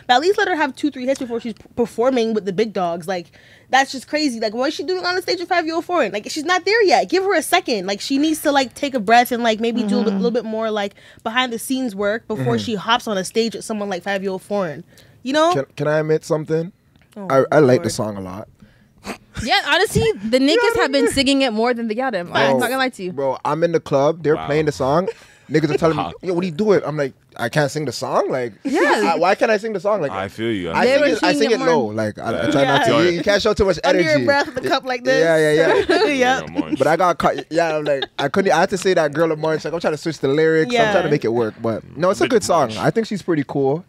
at least let her have 2-3 hits before she's performing with the big dogs. Like that's just crazy. Like what is she doing on the stage with 5-year-old foreign? Like she's not there yet. Give her a second. Like she needs to like take a breath and like maybe do a little bit more like behind the scenes work before she hops on a stage with someone like 5-year-old foreign. You know? Can I admit something? I like the song a lot. Yeah, honestly, the niggas have been singing it more than the Yadim. I'm not gonna lie to you. Bro, I'm in the club. They're playing the song. Niggas are telling me, yo, what are you doing? I'm like, I can't sing the song. Like, Yeah. why can't I sing the song? Like, I feel you. I sing it low. Like, I try not to. You can't show too much energy. Under your breath with a cup like this. Yeah. Yep. But I got caught. Yeah, like I had to say that Girl of March. Like I'm trying to switch the lyrics. I'm trying to make it work. But no, it's a good song. I think she's pretty cool.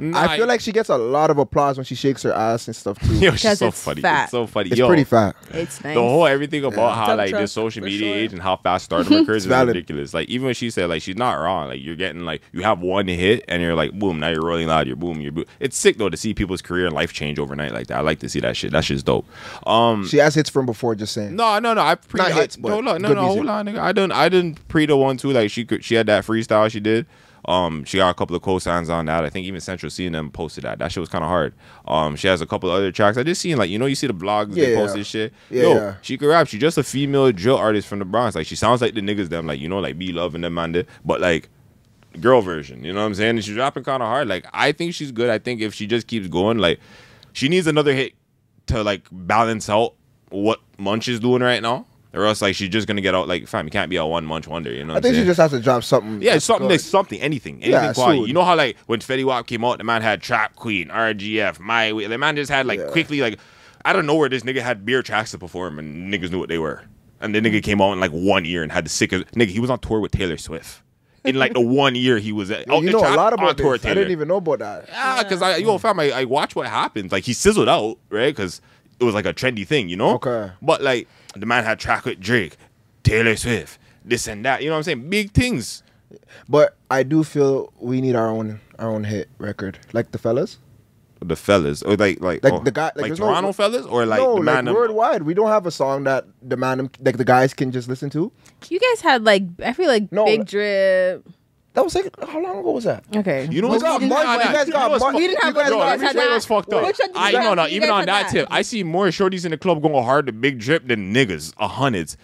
I feel like she gets a lot of applause when she shakes her ass and stuff too. Yo, she's so funny. Fat. It's so funny. It's pretty fat. It's nice. The whole everything about how like Dump this social truck, media for sure. age and how fast stardom occurs is valid. ridiculous. Like even when she said like she's not wrong. Like you're getting like you have one hit and you're like boom, now you're rolling loud. You're boom. It's sick though to see people's career and life change overnight like that. I like to see that shit. That shit's dope. She has hits from before. Just saying. No. Not hits, but hold on, good music. hold on, nigga. I didn't pre the one too. Like she had that freestyle she did. She got a couple of cosigns on that. I think even Central C and them posted that. That shit was kind of hard. She has a couple of other tracks. I just seen like you see the blogs they post this shit. Yeah. She could rap. She just a female drill artist from the Bronx. Like she sounds like the niggas them like like Be Love and them man did, but like girl version. You know what I'm saying? And she's rapping kind of hard. Like I think she's good. I think if she just keeps going, like she needs another hit to like balance out what Munch is doing right now. Or else, like, she's just gonna get out. Like, fam, you can't be a one Munch wonder. You know what I think I'm saying? she just has to drop something. Yeah, something, anything quality. soon. You know how like when Fetty Wap came out, the man had Trap Queen, RGF, My Way. The man just had like quickly like I don't know where this nigga had beer tracks to perform and niggas knew what they were. And the nigga came out in like 1 year and had the sickest nigga. He was on tour with Taylor Swift. In like the 1 year he was at. You know a lot about this. I didn't even know about that. Yeah, because I watch what happens. Like he sizzled out, right? Because it was like a trendy thing, you know. Okay. But like the man had track with Drake, Taylor Swift, this and that. You know what I'm saying? Big things. But I do feel we need our own hit record, like the fellas. The fellas, or like the guy, like Toronto fellas, or like no, the man like worldwide. We don't have a song that the man, like the guys, can just listen to. You guys had like I feel like Big Drip. That was like how long ago was that? Okay, You know what's got Munch. You guys got Munch. We didn't have You guys Munch. got Had That that. was fucked up. Which one did you guys- No. you Even guys on had that tip, I see more shorties in the club going hard to Big Drip than niggas. Hundreds.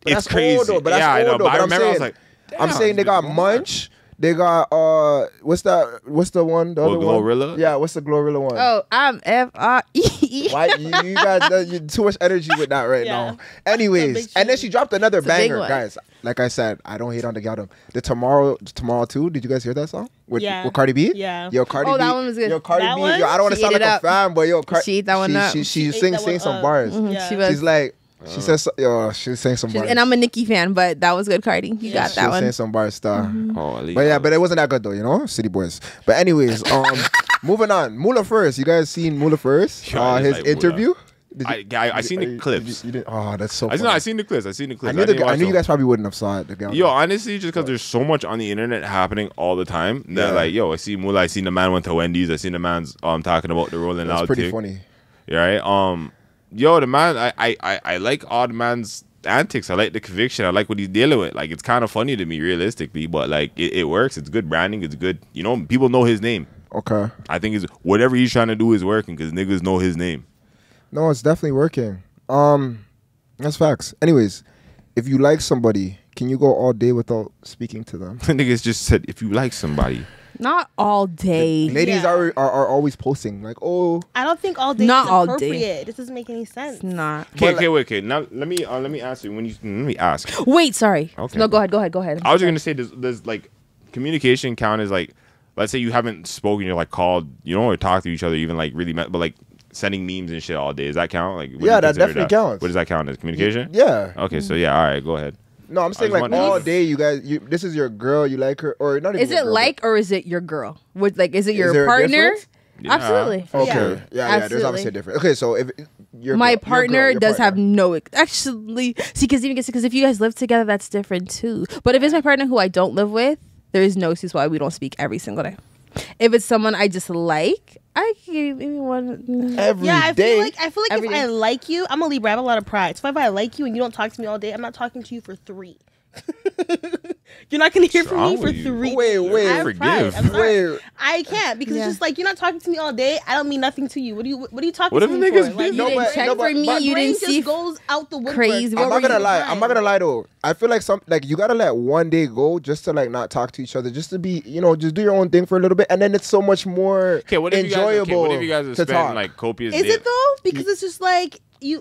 It's That's crazy. old, though, but that's I know. old, though, But I but remember I was like, I'm saying they got Munch. They got what's the one? The other one? Glorilla? Yeah, what's the Glorilla one? Oh, I'm FREE. Why you got too much energy with that right now? Anyways, and then she dropped another banger, guys. Like I said, I don't hate on the Galdem. The Tomorrow too. Did you guys hear that song with Cardi B? Yeah. Yo, Cardi B. Oh, that one was good. Yo, Cardi That B. one? Yo, I don't want to She sound ate like it a fan, but yo, She ate that one up. She sings some bars. Yeah. She was. She's like, she says, yo, she sang some bars. And I'm a Nicki fan, but that was good, Cardi. You got She that was one. saying some bars stuff. Holy But yeah, but it wasn't that good though, City Boys. But anyways, moving on. Mula First. You guys seen Mula First? Yeah, I just His like Mula. interview? I seen the clips. You didn't, oh, that's so I funny. seen the clips. I I didn't knew watch you them. guys probably wouldn't have saw it. Yo, honestly, just because there's so much on the internet happening all the time that like, yo, I see Mula, I seen the man went to Wendy's, I seen the man's talking about the Rolling That's Loud pretty thing. funny. Right? Yo, the man, I like Odd Man's antics. I like the conviction. I like what he's dealing with. Like, it's kind of funny to me, realistically, but like, it works. It's good branding. It's good. People know his name. Okay. I think whatever he's trying to do is working because niggas know his name. No, it's definitely working. That's facts. Anyways, if you like somebody, can you go all day without speaking to them? Niggas just said, if you like somebody. Not all day. Ladies are always posting like, oh. I don't think all day Not is all appropriate. day. This doesn't make any sense. It's not. Okay. Now let me ask you. Let me ask. Wait, sorry. Okay. No, go ahead. I was just gonna say there's like communication count is like, let's say you haven't spoken, you're like called, or talk to each other, even like really met, but like sending memes and shit all day. Does that count? Like, what do you Yeah, that consider definitely counts. What does that count as? Communication? Yeah. Okay, so yeah, all right, go ahead. No, I'm saying I was like wondering. all day. You guys, this is your girl. You like her, or not even? Is your it girl, like or is it your girl? Is it your there a partner? difference? Yeah. Absolutely. but- Okay. Yeah. Yeah. There's obviously a difference. Okay, so if My partner does have no actually see because if you guys live together, that's different too. But if it's my partner who I don't live with, there is no excuse why we don't speak every single day. If it's someone I just like, I can maybe one every Yeah, I day. feel like Every if day. I like you, I'm a Libra. I have a lot of pride. So if I like you and you don't talk to me all day, I'm not talking to you for 3. You're not gonna hear from me wrong for with you? 3. Wait, I have forgive. pride. I'm sorry. Wait. I can't because Yeah. it's just like you're not talking to me all day. I don't mean nothing to you. What are you talking What to if me niggas for? Like, busy? you didn't but- check no, for but me. my You brain didn't just see goes out the woodwork. crazy. I'm not gonna lie. I'm not gonna lie though. I feel like you gotta let one day go just to like not talk to each other, just to be, just do your own thing for a little bit, and then it's so much more enjoyable. What if you guys are spending like copious? Is it though? Because it's just like.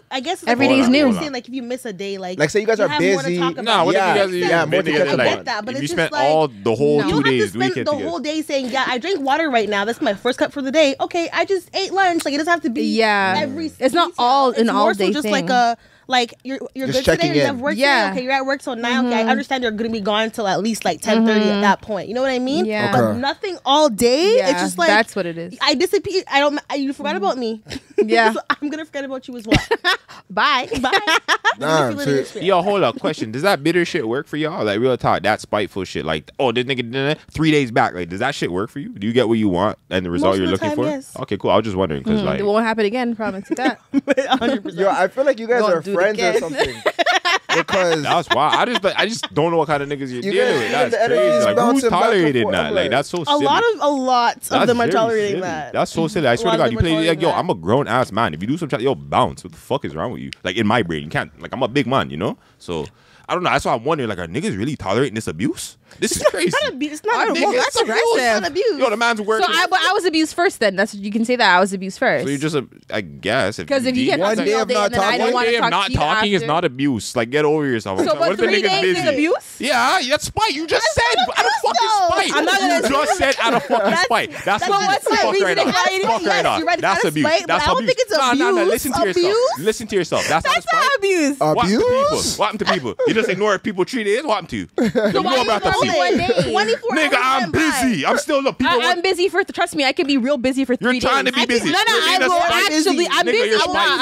I guess it's every day is new. Saying, like if you miss a day, like say you guys are busy. No, what if you guys are been together? I get that, but if it's you spent just all the whole 2 days, you don't have to spend the whole day saying, "Yeah, I drink water right now. That's my first cup for the day." Okay, I just ate lunch. Like it doesn't have to be every. It's not all an all day just thing. Like you're just good today. In. You have work today. Okay, you're at work till 9. Okay, I understand you're gonna be gone till at least like 10:30 at that point. You know what I mean? Yeah. Okay. But nothing all day. It's just like that's what it is. I disappeared. You forgot about me. Yeah. So I'm gonna forget about you as well. Bye. Yo, hold up. Question: does that bitter shit work for y'all? Like real talk, that spiteful shit. Like, oh, this nigga did 3 days back. Like, does that shit work for you? Do you get what you want and the result you're looking for? Yes. Okay, cool. I was just wondering because like it won't happen again. Promise you that. 100%. Yo, I feel like you guys are friends or something. Because that's wild. I just don't know what kind of niggas you're dealing with. That's the crazy. Like who's bouncing back and tolerating forth. that? Like that's so silly. A lot of them are tolerating silly. that. That's so silly. I swear to God, you play like, yo, I'm a grown ass man. If you do some shit, yo, bounce. What the fuck is wrong with you? Like in my brain, you can't. Like I'm a big man, So I don't know. That's why I'm wondering. Like, are niggas really tolerating this abuse? This is crazy. It's not abuse. That's aggressive. It's not abuse. Yo, the man's working. So I was abused first. Then that's you can say that I was abused first. So you're just I guess because if you get one day of not talking, one day of not talking is not abuse. Like get over yourself. So but 3 days is abuse? Yeah, that's spite. You just said out of fucking spite. I'm not gonna. You just said out of fucking spite. That's what's my reasoning? That's abuse. That's abuse. I don't think it's abuse. No. Listen to yourself. Listen to yourself. That's not abuse. What happened to people? You just ignore people 3 days. What happened to you? So why about that people? 24 Nigga, I'm busy. I'm still the people. I'm busy for. Trust me, I can be real busy for 3 days. You're trying to be busy. No, I'm busy.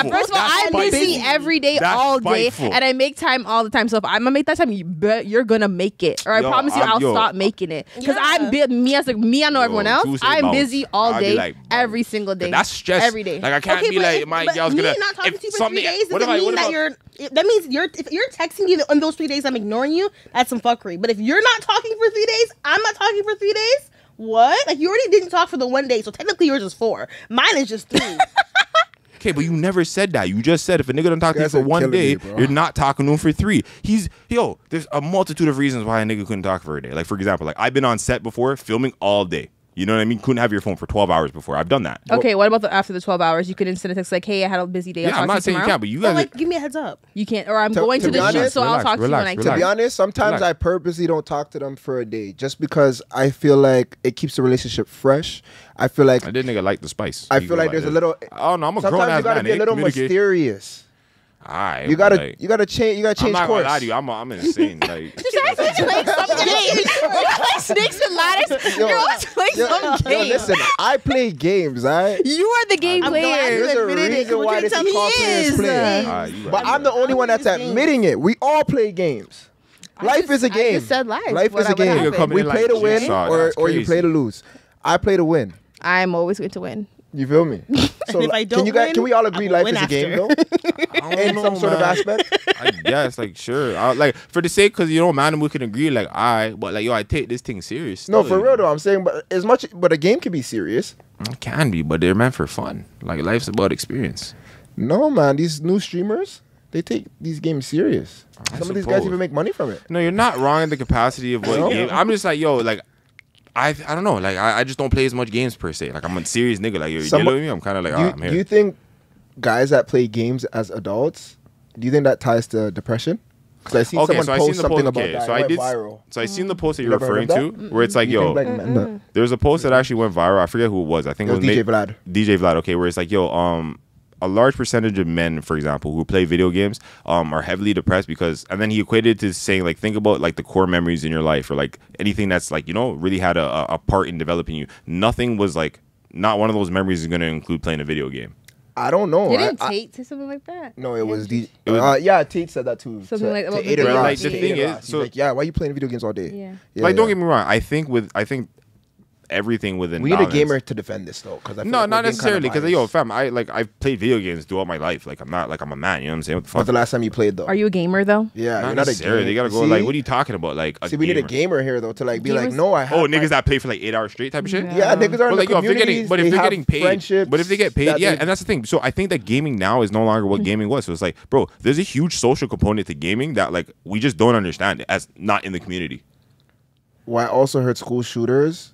First of all, I'm busy every day, all day, and I make time all the time. So if I'm gonna make that time, you're gonna make it, or I promise you, I'll stop making it. Because I'm me. I know everyone else. I'm busy all day, every single day. That's stress. Every day. Like I can't be like my girl's gonna. Not talking to you for 3 days doesn't mean that you're. That means if you're texting me on those 3 days, I'm ignoring you. That's some fuckery. But if you're not talking for 3 days, I'm not talking for 3 days. What? Like you already didn't talk for the 1 day, so technically yours is 4. Mine is just 3. Okay, but you never said that. You just said if a nigga don't talk to you for 1 day, you're not talking to him for 3. There's a multitude of reasons why a nigga couldn't talk for a day. Like for example, like I've been on set before filming all day. You know what I mean? Couldn't have your phone for 12 hours before. I've done that. Okay, what about after the 12 hours? You could instant text like, hey, I had a busy day. Yeah, I'm not saying you can't, but you guys... give me a heads up. You can't, or I'm going to the shoot, so I'll talk to you when I can. To be honest, sometimes I purposely don't talk to them for a day just because I feel like it keeps the relationship fresh. I feel like... I did nigga like the spice. I feel like there's a little... Oh, no, I'm a grown ass man. Sometimes you gotta be a little mysterious. Alright, you gotta change. You gotta change course. I'm not gonna lie to you. I'm insane. Like snakes and ladders. You're always playing some games. Listen, I play games. Alright. You are the game player. There's a reason why this is called players play. But I'm the only one that's admitting it. We all play games. Life is a game. I just said life. Life is a game. We play to win, or you play to lose. I play to win. I'm always going to win. You feel me? So if I don't can we all agree life is a game though? In some sort of aspect? I guess, like, sure. Like, for the sake, because, man, we can agree, like, but, like, yo, I take this thing serious. No, for real, though. I'm saying, but a game can be serious. It can be, but they're meant for fun. Like, life's about experience. No, man. These new streamers, they take these games serious. Some of these guys even make money from it. No, you're not wrong in the capacity of what game. I'm just like, yo, like, I don't know. Like, I just don't play as much games per se. Like, I'm a serious nigga. Like, you're dealing with me? I'm kind of like, I'm here. Do you think guys that play games as adults, do you think that ties to depression? Because I seen someone post something about that. So I did. Viral. So I seen the post that you're referring to, where it's like, yo, there's a post that actually went viral. I forget who it was. I think it was DJ Vlad. DJ Vlad. Okay, where it's like, yo, a large percentage of men, for example, who play video games are heavily depressed because, and then he equated it to saying, like, think about, like, the core memories in your life, or, like, anything that's, like, really had a part in developing you. Nothing was, like, not one of those memories is going to include playing a video game. I don't know. Didn't Tate say something like that? No, it was yeah, Tate said that too. Something like that. Like, the thing is, so, like, yeah, why are you playing video games all day? Yeah. Like, don't get me wrong. I think everything within. We need balance. a gamer to defend this though, because not necessarily. Because fam, I've played video games throughout my life. Like I'm not like I'm a man. You know what I'm saying? What the fuck? When's the last time you played though? Are you a gamer though? Yeah, not you're not necessarily. a gamer. They gotta go like, what are you talking about? Like, we need a gamer here though to like be like, no, I have. Oh, niggas that play for like 8 hours straight type of shit. Yeah, niggas are in the communities. But if they're getting paid, friendships. But if they get paid, yeah, and that's the thing. So I think that gaming now is no longer what gaming was. So it's like, bro, there's a huge social component to gaming that like we just don't understand it as not in the community. Well, I also heard school shooters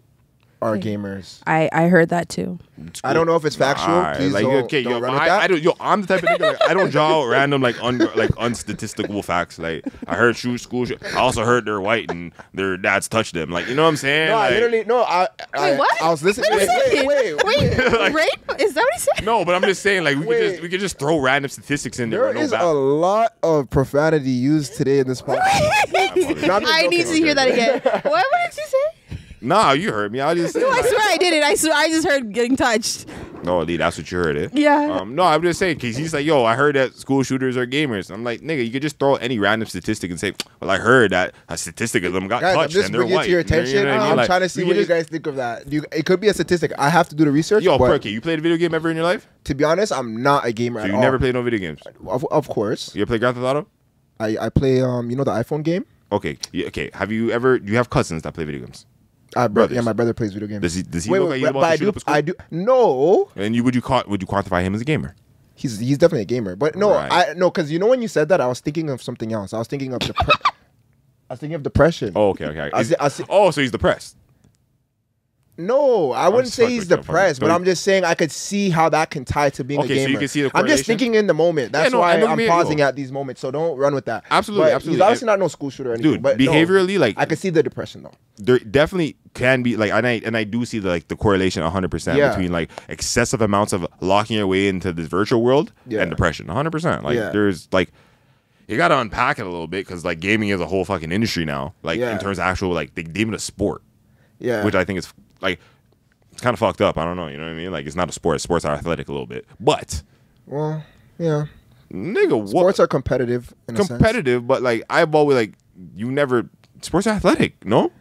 are gamers. I heard that too. I don't know if it's factual. Please like, don't, okay, don't run with that. I'm the type of nigga like I don't draw out random like unstatistical facts. Like I heard I also heard they're white and their dads touched them. Like you know what I'm saying? No, like, I literally Wait, what? I was listening. Wait. Like, rape? Is that what he said? No, but I'm just saying like we could just throw random statistics in there. There is a lot of profanity used today in this podcast. I need to hear that again. What did you say? Nah, you heard me. I just No, I swear I didn't. I swear I just heard getting touched. No, Lee, that's what you heard it. Yeah. No, I'm just saying because he's like, yo, I heard that school shooters are gamers. I'm like, nigga, you could just throw any random statistic and say, well, I heard that a statistic of them got Guys, touched I'm just and they're bringing it white. to your attention. You know what I mean? I'm Like, trying to see what you guys think of that. It could be a statistic. I have to do the research. Yo, but Perky, you played a video game ever in your life? to be honest, I'm not a gamer So at you all. never played no video games? Of course. You ever play Grand Theft Auto? I play the iPhone game. Okay. Yeah, okay. Do you have cousins that play video games? Yeah, my brother plays video games. Does he look like he's about to shoot up a school? I do. No. And would you quantify him as a gamer? He's definitely a gamer. But no, Right. because when you said that, I was thinking of something else. I was thinking of depression. Oh, okay. So he's depressed. No, I wouldn't say he's depressed, but So I'm just saying I could see how that can tie to being a Okay, gamer. so you can see the I'm just correlation? thinking in the moment. That's Yeah, no, why I know I'm me- pausing yo. at these moments. So don't run with that. Absolutely, But absolutely. He's obviously not no school shooter or anything. Dude, but no, behaviorally, like I can see the depression though. there definitely can be like, and I do see the correlation 100% Yeah. between like excessive amounts of locking your way into this virtual world Yeah. and depression. 100%. Like Yeah. there's like you got to unpack it a little bit because like gaming is a whole fucking industry now. Like Yeah. in terms of actual like they deem it a sport, Yeah. which I think is like it's kind of fucked up. I don't know. You know what I mean? Like it's not a sport. Sports are athletic a little bit, but Well, yeah. nigga, what? Sports are competitive. In a sense. competitive, but like I've always like sports are athletic. No.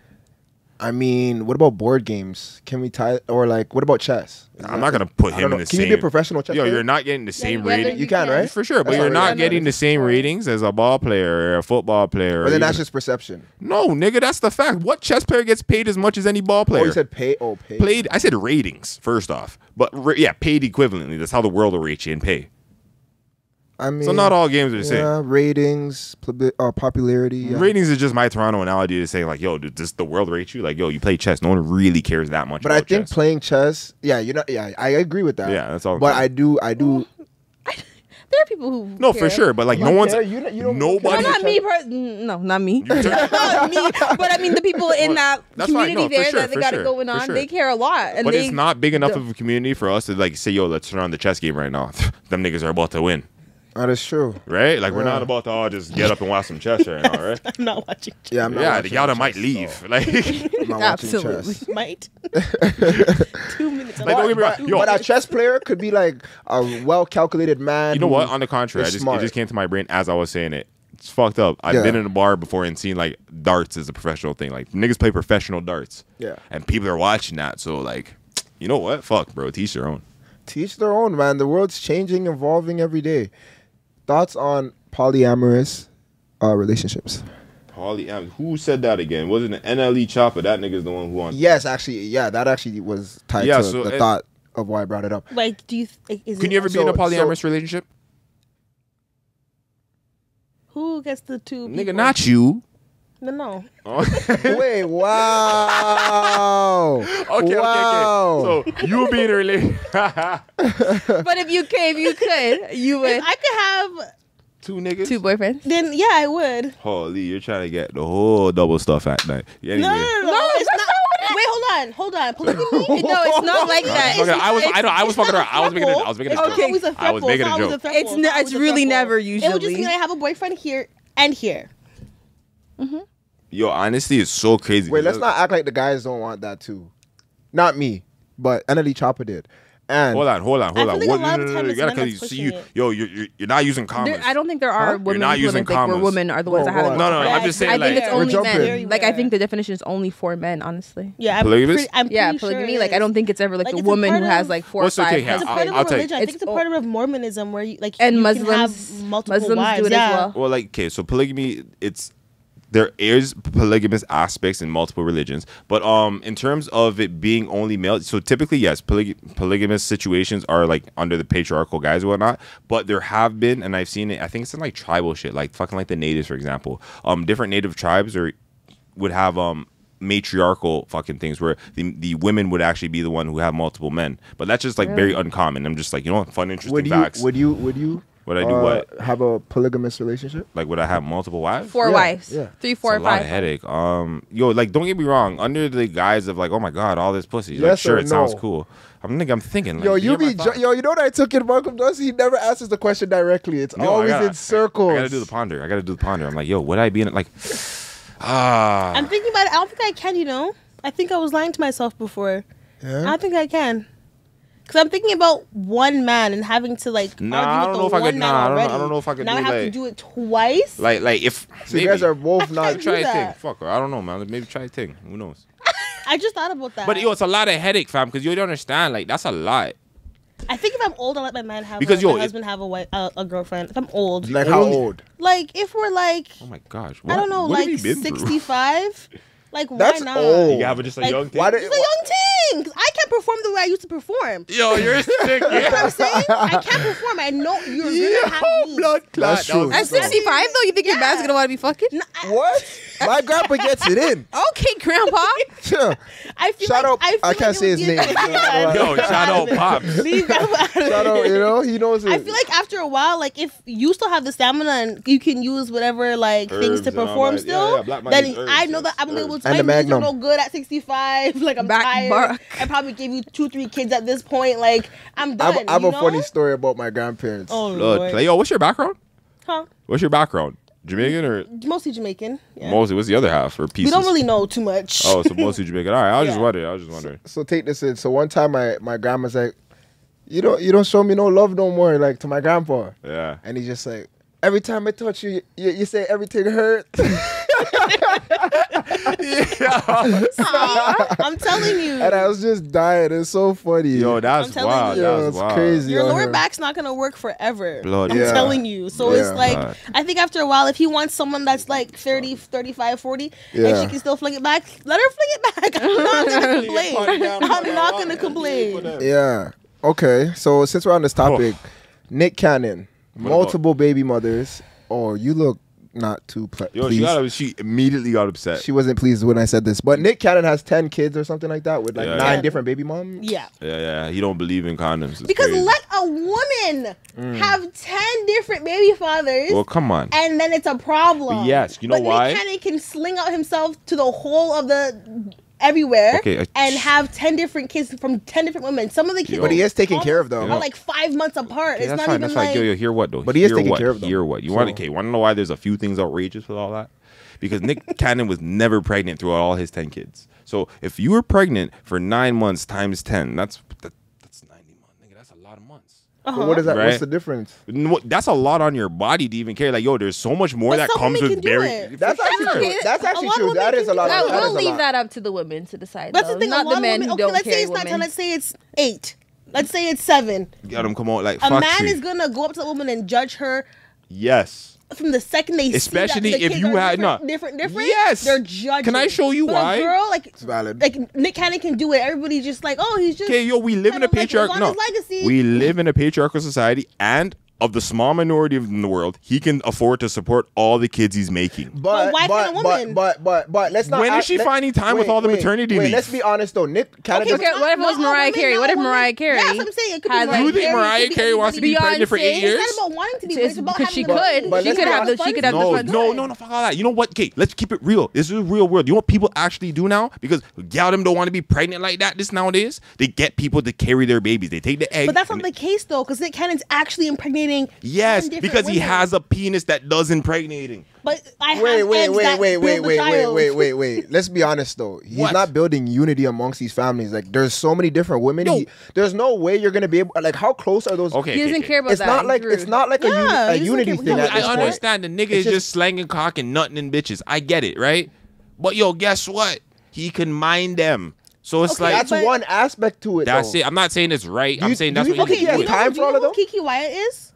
I mean, what about board games? Can we tie or like what about chess? I'm not gonna put him in the Can same. you be a professional chess Yo, player? you're not getting the same whether rating. You can, right? For sure, but That's you're all not right. getting the same ratings as a ball player or a football player. But or then that's even- just perception. no, nigga, that's the fact. What chess player gets paid as much as any ball player? Oh, you said pay. Oh, pay. Played. I said ratings first off, but yeah, paid equivalently. That's how the world will rate you in pay. I mean, So not all games are the same. Yeah, ratings, popularity. Yeah. Ratings is just my Toronto analogy to say like, yo, does the world rate you? Like, yo, you play chess. No one really cares that much. But about I think chess. playing chess, yeah, I agree with that. Yeah, that's all I'm But saying. I do. There are people who No, care. for sure. But like, no one's You don't nobody. No, not me. No, not me. You turn- Not me. But I mean, the people in that That's fine. community No, for there sure, that they for got sure, it going for on, sure. they care a lot. And But they, it's not big enough of a community for us to like say, yo, let's turn on the chess game right now. Them niggas are about to win, That is true. right? Like we're Yeah. not about to all just get up and watch some chess right now, right? I'm not watching. Yeah, I'm not Yeah, the watching y'all that chess, might so leave. Like, I'm not watching Absolutely. chess. Might. 2 minutes. Like, don't get me wrong. Yo. But a chess player could be like a well-calculated man. you know who what? On the contrary, is it smart. just came to my brain as I was saying it. It's fucked up. I've Yeah. been in a bar before and seen like darts as a professional thing. Like niggas play professional darts. Yeah. And people are watching that. So like, you know what? Fuck, bro. Teach their own. Teach their own, man. The world's changing, evolving every day. Thoughts on polyamorous relationships? Who said that again? Wasn't it NLE Chopper? That nigga's the one who wants. Yes, actually, yeah, that actually was tied Yeah, to so the it- thought of why I brought it up. Like, do you? Can you ever be in a polyamorous relationship? Who gets the two? Nigga, people? not you. No. Wait, wow. Okay, Wow. okay. So you would be in a relationship. but if you could, you would. If I could have, Two niggas? Two boyfriends. then yeah, I would. Holy, you're trying to get the whole double stuff at night. Anyway. No, it's that's not. Wait, hold on. Polygamy. No, it's not like that. Okay, I was fucking around. I was making a joke. It's Okay. always a I was making a always joke. throuple. It's it's really never It would just usually. mean I have a boyfriend here and here. Yo, honestly, it's so crazy. Wait, let's not act like the guys don't want that too. Not me, but NLE Chopper did. And hold on. I feel like a lot of the time it's men that's pushing it. You're not using commas. I don't think there are women not who using think where commas. women are the ones that have. No, I'm just saying. I think it's only We're men. jumping. Like I think the definition is only for men. Honestly. Yeah, Polygamous? I'm pretty polygamy. Sure like I don't think it's ever like the it's a woman part who has of- like 4 or 5. okay, It's a part of I'll a take- religion. I think it's a part of Mormonism where you like And you Muslims- can have multiple Muslims wives. do it as well. Well, like, okay, so polygamy, there is polygamous aspects in multiple religions, but in terms of it being only male, so typically yes, polygamous situations are like under the patriarchal guys and whatnot. But there have been, and I've seen it. I think it's in like tribal shit, like fucking like the natives, for example. Different native tribes would have matriarchal fucking things where the women would actually be the one who have multiple men. But that's just like very uncommon. I'm just like, you know, fun, interesting facts. Would you? Would I do what? Have a polygamous relationship? Like, would I have multiple wives? 4 wives. Yeah. 3, 4, It's or a lot 5. of headache. Like, don't get me wrong. Under the guise of like, oh my god, all this pussy. Like, Yes sure, or it sounds no? cool. I'm thinking. Like, Yo, you you know what I took in Malcolm does? He never answers the question directly. It's always in circles. I gotta do the ponder. I'm like, yo, would I be in it? Like, I'm thinking about it. I don't think I can. You know, I think I was lying to myself before. Yeah? I don't think I can. Because I'm thinking about one man and having to like argue I don't with know if the I could. one man already. I don't know if I could. Now do I have like, to do it twice. Like if So you guys are both not. do try a thing. that. Fuck her. I don't know, man. Maybe try a thing. Who knows? I just thought about that. But yo, it's a lot of headache, fam. Because you don't understand. Like, that's a lot. I think if I'm old, I'll let my man have Because, my yo, husband have a girlfriend. If I'm old, Like how old? like if we're like Oh my gosh. I don't know, What have like you been through? 65. Like That's why not? old. You have just a Like, young thing. Why It's a young thing. 'Cause I can't perform the way I used to perform. Yo, you're sick. You know what Yeah. I'm saying? I can't perform. I know you're gonna have me. Blood clot. That's true. At 65 though, you think your man's gonna want to be fucking? What? My grandpa gets it in. Okay, grandpa. Yeah. I feel Shout like, out. I, feel I like can't it say would his be- name. Yo, shout out Pops. Leave grandpa out of Shout out. it. You know, he knows it. I feel like after a while, like if you still have the stamina and you can use whatever like things Herbs to and all perform that. still, Yeah, black man then use herbs, I know yes, that I'm gonna be able to. And the My knees are Magnum. no good at 65. Like I'm Back tired. bark. I probably gave you 2-3 kids at this point. Like I'm done. I have you a know? funny story about my grandparents. Oh Blood Lord. play. Yo, what's your background? Huh? What's your background? Jamaican or Mostly Jamaican. Yeah. mostly? What's the other half or pieces? We don't really know too much. Oh, so mostly Jamaican. All right, I was just Yeah. wondering. So take this in. So one time my grandma's like, you don't show me no love no more, like to my grandpa. Yeah. And he's just like, every time I touch you, you say everything hurt. I'm telling you. And I was just dying. It's so funny. Yo, I'm that's telling wild. you. Yo, That's it's wild. crazy. Your on lower him. back's not gonna work forever. Blood. I'm Yeah. telling you. So Yeah. it's like, Right. I think after a while, if he wants someone that's like 30, 35, 40, and Yeah. she can still fling it back, let her fling it back. I'm not gonna complain. I'm not gonna complain. Yeah. Okay. So since we're on this topic, Nick Cannon, What multiple baby mothers. Oh, you look not too Yo, pleased. she immediately got upset. She wasn't pleased when I said this, but Nick Cannon has 10 kids or something like that with like Yeah. 9 Yeah. different baby moms. Yeah. Yeah. He don't believe in condoms. It's Because crazy. let a woman have 10 different baby fathers. Well, come on. and then it's a problem. Yes, you know but why? Nick Cannon can sling out himself to the whole of the everywhere Okay, and have 10 different kids from 10 different women. Some of the kids, Yo. But he is taking care of them. are like 5 months apart. Okay, It's that's not fine. even That's like. fine. Yo, hear what though? But he is Hear taking what? care of them. Hear what? You So- want to know why there's a few things outrageous with all that? Because Nick Cannon was never pregnant throughout all his 10 kids. So if you were pregnant for 9 months times 10, that's 90 months. Nigga, that's a lot of months. But what is that? Right. What's the difference? That's a lot on your body to even carry. Like, yo, there's so much more But that some comes women with can do very. it. That's actually Sure. true. That's actually A lot of true. women That is a can lot. do Of, that. that We'll is a leave lot. that up to the women to decide. That's though. the thing. Not a lot the of men women. who Okay, don't let's say carry it's not 10. women. Let's say it's 8. Let's say it's 7. Got him come out like A fuck man you. is gonna go up to the woman and judge her Yes. from the second they Especially see that the if kids you are had- different. Yes. They're judging. Can I show you But why? A girl It's valid. like Nick Cannon can do it. Everybody's just like, oh, he's just Okay, yo, we live in a kind of like patriarchal. live on No, his legacy. we live in a patriarchal society, and of the small minority in the world, he can afford to support all the kids he's making. But why can't a woman? But let's not. When is she finding time with all the maternity leave? Let's be honest though. Nick Cannon. Okay, doesn't- what if it was not all Mariah women, Carey? not What if all women. Mariah Carey Yeah, that's what I'm saying. It could be had, Mariah like- You think Carey, it Mariah could be Carey wants to be anybody. pregnant for 8 Beyonce. years? It's not about wanting to be. It's It's about because she having the could. funds. But She let's could be have the. honest. She could have the No, funds. no, fuck all that. You know what? Okay, let's keep it real. This is a real world. You know what people actually do now? Because gal them don't want to be pregnant like that. This nowadays, they get people to carry their babies. They take the egg. But that's not and- the case though, because Nick Cannon's actually impregnated impregnating. Yes, because he has a penis that does impregnating. But I have wait. Let's be honest though. He's not building unity amongst these families. Like, there's so many different women. There's no way you're gonna be able. Like, how close are those? He doesn't care about that. It's not like a unity thing. I understand the nigga is just slanging cock and nutting in bitches. I get it, right? But yo, guess what? He can mind them. So it's like that's one aspect to it. That's it. I'm not saying it's right. I'm saying that's what he has time for all of them. Kiki Wyatt is.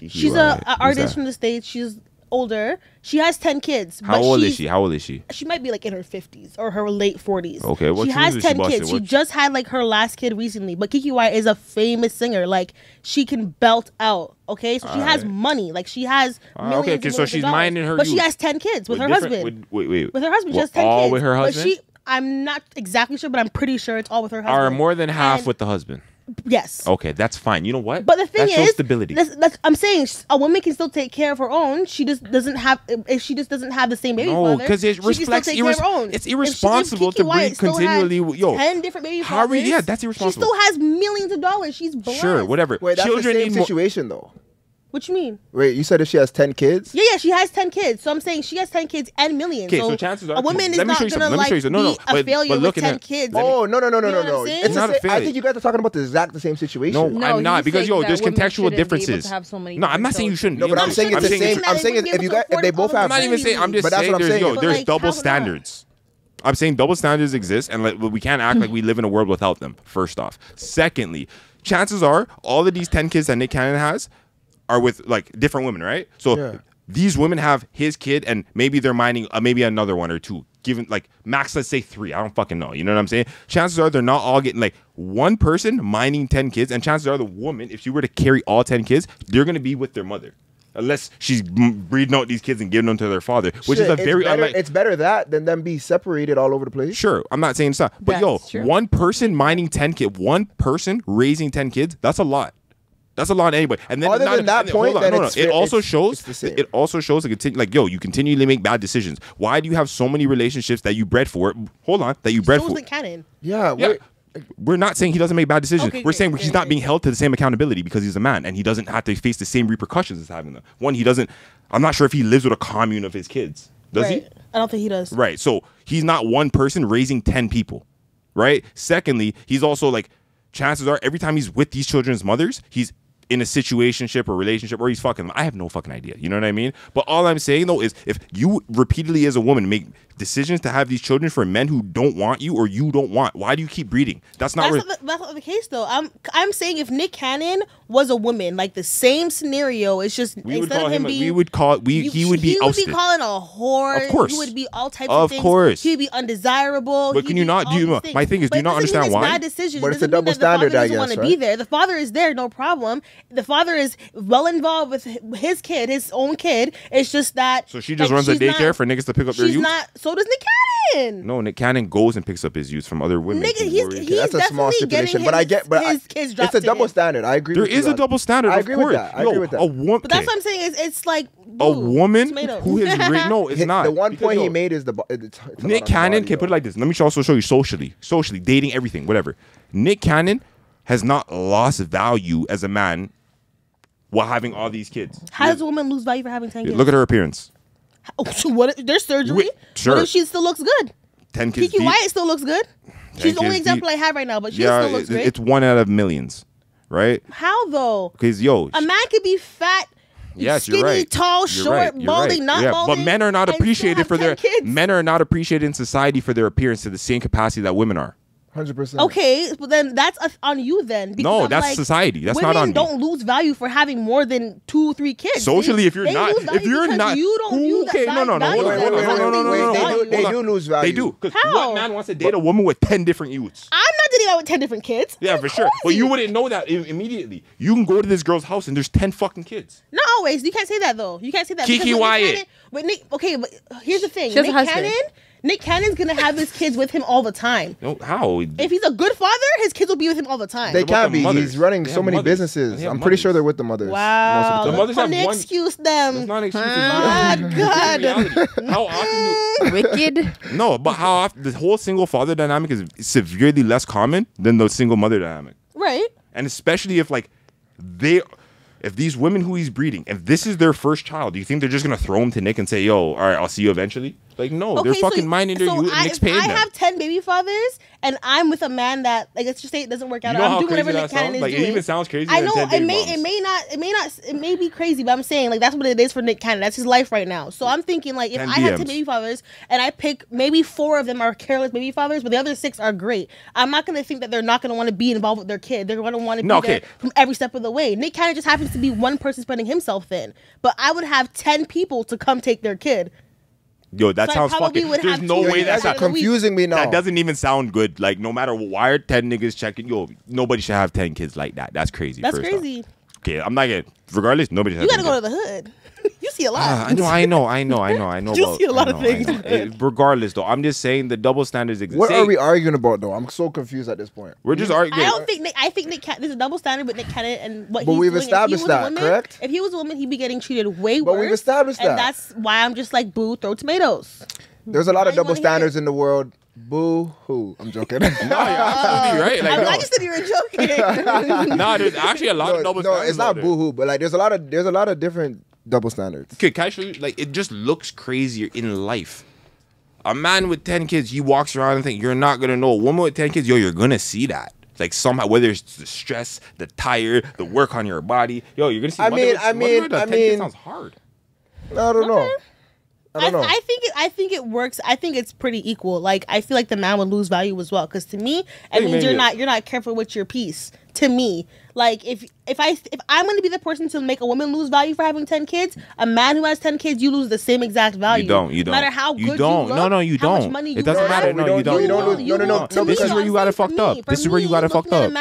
She's an artist from the States. She's older. She has 10 kids. How old is she? She might be like in her 50s or her late 40s. Okay, she has 10 kids. She just had like her last kid recently. But Kiki Wyatt is a famous singer. Like, she can belt out. Okay, so she has money. Like, she has millions. Okay, so she's minding her. But she has 10 kids with her husband. Wait. With her husband, she has 10 kids. All with her husband? I'm not exactly sure, but I'm pretty sure it's all with her husband. Are more than half with the husband? Yes. Okay, that's fine. You know what? But the thing is, stability. I'm saying a woman can still take care of her own. She just doesn't have. If she just doesn't have the same baby father, because it reflects. It's irresponsible to breed continually. 10 different baby fathers. Yeah, that's irresponsible. She still has millions of dollars. She's blessed. Sure, whatever. Wait, that's Children the same situation though. What you mean? Wait, you said if she has 10 kids? Yeah, she has 10 kids. So I'm saying she has 10 kids and millions. Okay, so chances are a woman is not gonna like be a failure with 10 kids. Oh, no. It's not a failure. I think you guys are talking about the same situation. No, I'm not, because there's contextual differences. No, I'm not saying you shouldn't. No, but I'm saying it's the same. I'm saying if they both have. I'm not even saying. I'm just saying there's double standards. I'm saying double standards exist, and like, we can't act like we live in a world without them. First off, secondly, chances are all of these 10 kids that Nick Cannon has are with like different women, right? So these women have his kid, and maybe they're minding maybe another one or two. Given like max, let's say 3. I don't fucking know. You know what I'm saying? Chances are they're not all getting like one person minding 10 kids, and chances are the woman, if she were to carry all 10 kids, they're gonna be with their mother. Unless she's breeding out these kids and giving them to their father, which is a very it's better that than them be separated all over the place. Sure, I'm not saying it's not, but one person minding 10 kids, one person raising 10 kids, that's a lot. That's a lot anyway. And then other than that point, it also shows you continually make bad decisions. Why do you have so many relationships that you bred for? That you bred for. Cannon. Yeah. We're not saying he doesn't make bad decisions. We're saying he's not being held to the same accountability because he's a man and he doesn't have to face the same repercussions as having them. One, he doesn't. I'm not sure if he lives with a commune of his kids. Does he? I don't think he does. Right. So he's not one person raising 10 people. Right. Secondly, he's also like, chances are every time he's with these children's mothers, he's in a situationship or relationship, or he's fucking them. I have no fucking idea. You know what I mean? But all I'm saying though is, if you repeatedly as a woman make decisions to have these children for men who don't want you or you don't want, why do you keep breeding? That's not the case though. I'm saying if Nick Cannon was a woman, like the same scenario, it's just he would be ousted. He would be calling a whore. Of course. He would be all types of things. Of course. He would be undesirable. But can you not my thing is, do you not understand why? Bad decisions. But it's a double standard, I guess. Want to be there. The father is there, no problem. The father is well involved with his kid, his own kid. It's just that. So she just runs a daycare for niggas to pick up their youth? So does Nick Cannon. No, Nick Cannon goes and picks up his youth from other women. That's a small stipulation, but I get. But it's a double standard. I agree. There is a double standard. I agree with that. But that's what I'm saying. It's like a woman who has no, it's not. The one point he made is Nick Cannon can put it like this. Let me also show you socially, dating, everything, whatever. Nick Cannon has not lost value as a man while having all these kids. How does a woman lose value for having 10 kids? Look at her appearance. What? There's surgery. Sure. What if she still looks good? 10 kids. Kiki Wyatt still looks good. She's the only example I have right now, but she still looks great. It's one out of millions, right? How though? Because a man could be fat. Yes, skinny, you're right. Tall, short, balding, not balding. But men are not appreciated for their men are not appreciated in society for their appearance to the same capacity that women are. 100%. Okay, but then that's on you then. No, that's society. That's not on me. Women don't lose value for having more than 2-3 kids. Socially, if you're not, you don't view that. No. They do lose value. They do. Because what man wants to date a woman with 10 different youths? I'm not dating out with 10 different kids. Yeah, for sure. But you wouldn't know that immediately. You can go to this girl's house and there's 10 fucking kids. Not always. You can't say that though. You can't say that. Kiki Wyatt. But here's the thing. Nick Cannon's gonna have his kids with him all the time. No, how? If he's a good father, his kids will be with him all the time. They can't be. He's running so many businesses. I'm pretty sure they're with the mothers. Wow. The mothers have one. Excuse them. That's not an excuse. God. How often? Wicked. No, but how often? The whole single father dynamic is severely less common than the single mother dynamic. Right. And especially if like if these women who he's breeding, if this is their first child, do you think they're just gonna throw him to Nick and say, "Yo, all right, I'll see you eventually"? Like, no, they're fucking minding their youth. Nick's paying them. I have 10 baby fathers, and I'm with a man that, like, let's just say it doesn't work out. You know I'm doing whatever Nick Cannon is doing. It even sounds crazy. I know it may be crazy, but I'm saying, like, that's what it is for Nick Cannon. That's his life right now. So I'm thinking, like, if I had 10 baby fathers and I pick maybe 4 of them are careless baby fathers, but the other 6 are great, I'm not gonna think that they're not gonna want to be involved with their kid. They're gonna want to be there from every step of the way. Nick Cannon just happens to be one person spreading himself thin, but I would have 10 people to come take their kid. Yo, that sounds fucking. There's no way that's confusing me now. That doesn't even sound good. Like, no matter why are 10 niggas checking, yo, nobody should have 10 kids like that. That's crazy. That's crazy. Okay, I'm not getting. Regardless, nobody. You gotta go to the hood. You see a lot. I know. You see a lot of things. Regardless, though, I'm just saying the double standards exist. What are we arguing about, though? I'm so confused at this point. We're just arguing. I think Nick Cannon. There's a double standard with Nick Cannon and what. But he's we've doing. established that, woman, correct? If he was a woman, he'd be getting treated way worse. But we've established that, and that's why I'm just like, boo, throw tomatoes. There's a lot of double standards in the world. Boo hoo. I'm joking. No, you're absolutely right. Like, I'm glad you said you were joking. No, there's actually a lot of double standards. No, it's not boo hoo, but like there's a lot of different double standards. Okay, can I show you? Like, it just looks crazier in life. A man with 10 kids, he walks around and think you're not gonna know. A woman with 10 kids, yo, you're gonna see that. Like, somehow, whether it's the stress, the tired, the work on your body, yo, you're gonna see. I mean, 10 kids sounds hard. I don't know. I think it works. I think it's pretty equal. Like, I feel like the man would lose value as well. Because to me, it means you're not careful with your piece. To me, like if I'm going to be the person to make a woman lose value for having 10 kids, a man who has 10 kids, you lose the same exact value. You don't. No matter how good you look, No, you don't. Much money it doesn't matter. No, you don't. No. This is where you got it fucked up. This is where you got it fucked up.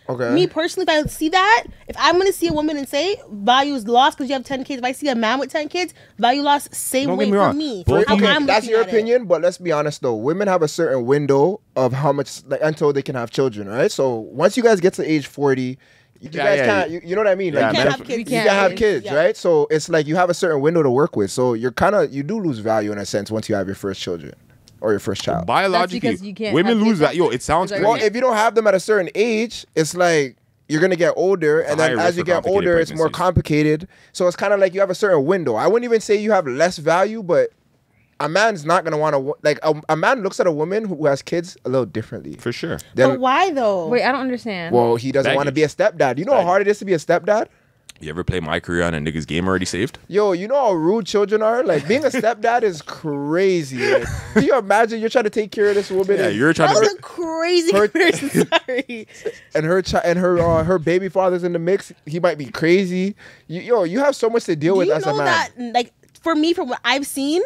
Okay. Me personally, if I see that, if I'm going to see a woman and say value is lost because you have 10 kids, if I see a man with 10 kids, value lost, same way for me. Okay, that's your opinion, but let's be honest though. Women have a certain window of how much, like, until they can have children, right? So once you guys get to age 40, you guys can't, you know what I mean? Like, you can't have kids, right? So it's like you have a certain window to work with. So you do lose value in a sense once you have your first children. Or your first child. Biologically, women lose that. Yo, it sounds crazy. Well, if you don't have them at a certain age, it's like you're going to get older. And then as you get older, it's more complicated. So it's kind of like you have a certain window. I wouldn't even say you have less value, but a man's not going to want to... Like, a man looks at a woman who has kids a little differently. For sure. But why, though? Wait, I don't understand. Well, he doesn't want to be a stepdad. You know how hard it is to be a stepdad? You ever play My Career on a nigga's game already saved? Yo, you know how rude children are? Like, being a stepdad is crazy. Like, can you imagine you're trying to take care of this woman? Yeah, you're trying to... That was a crazy person, sorry. And her baby father's in the mix. He might be crazy. You have so much to deal with as a man. That, like, for me, from what I've seen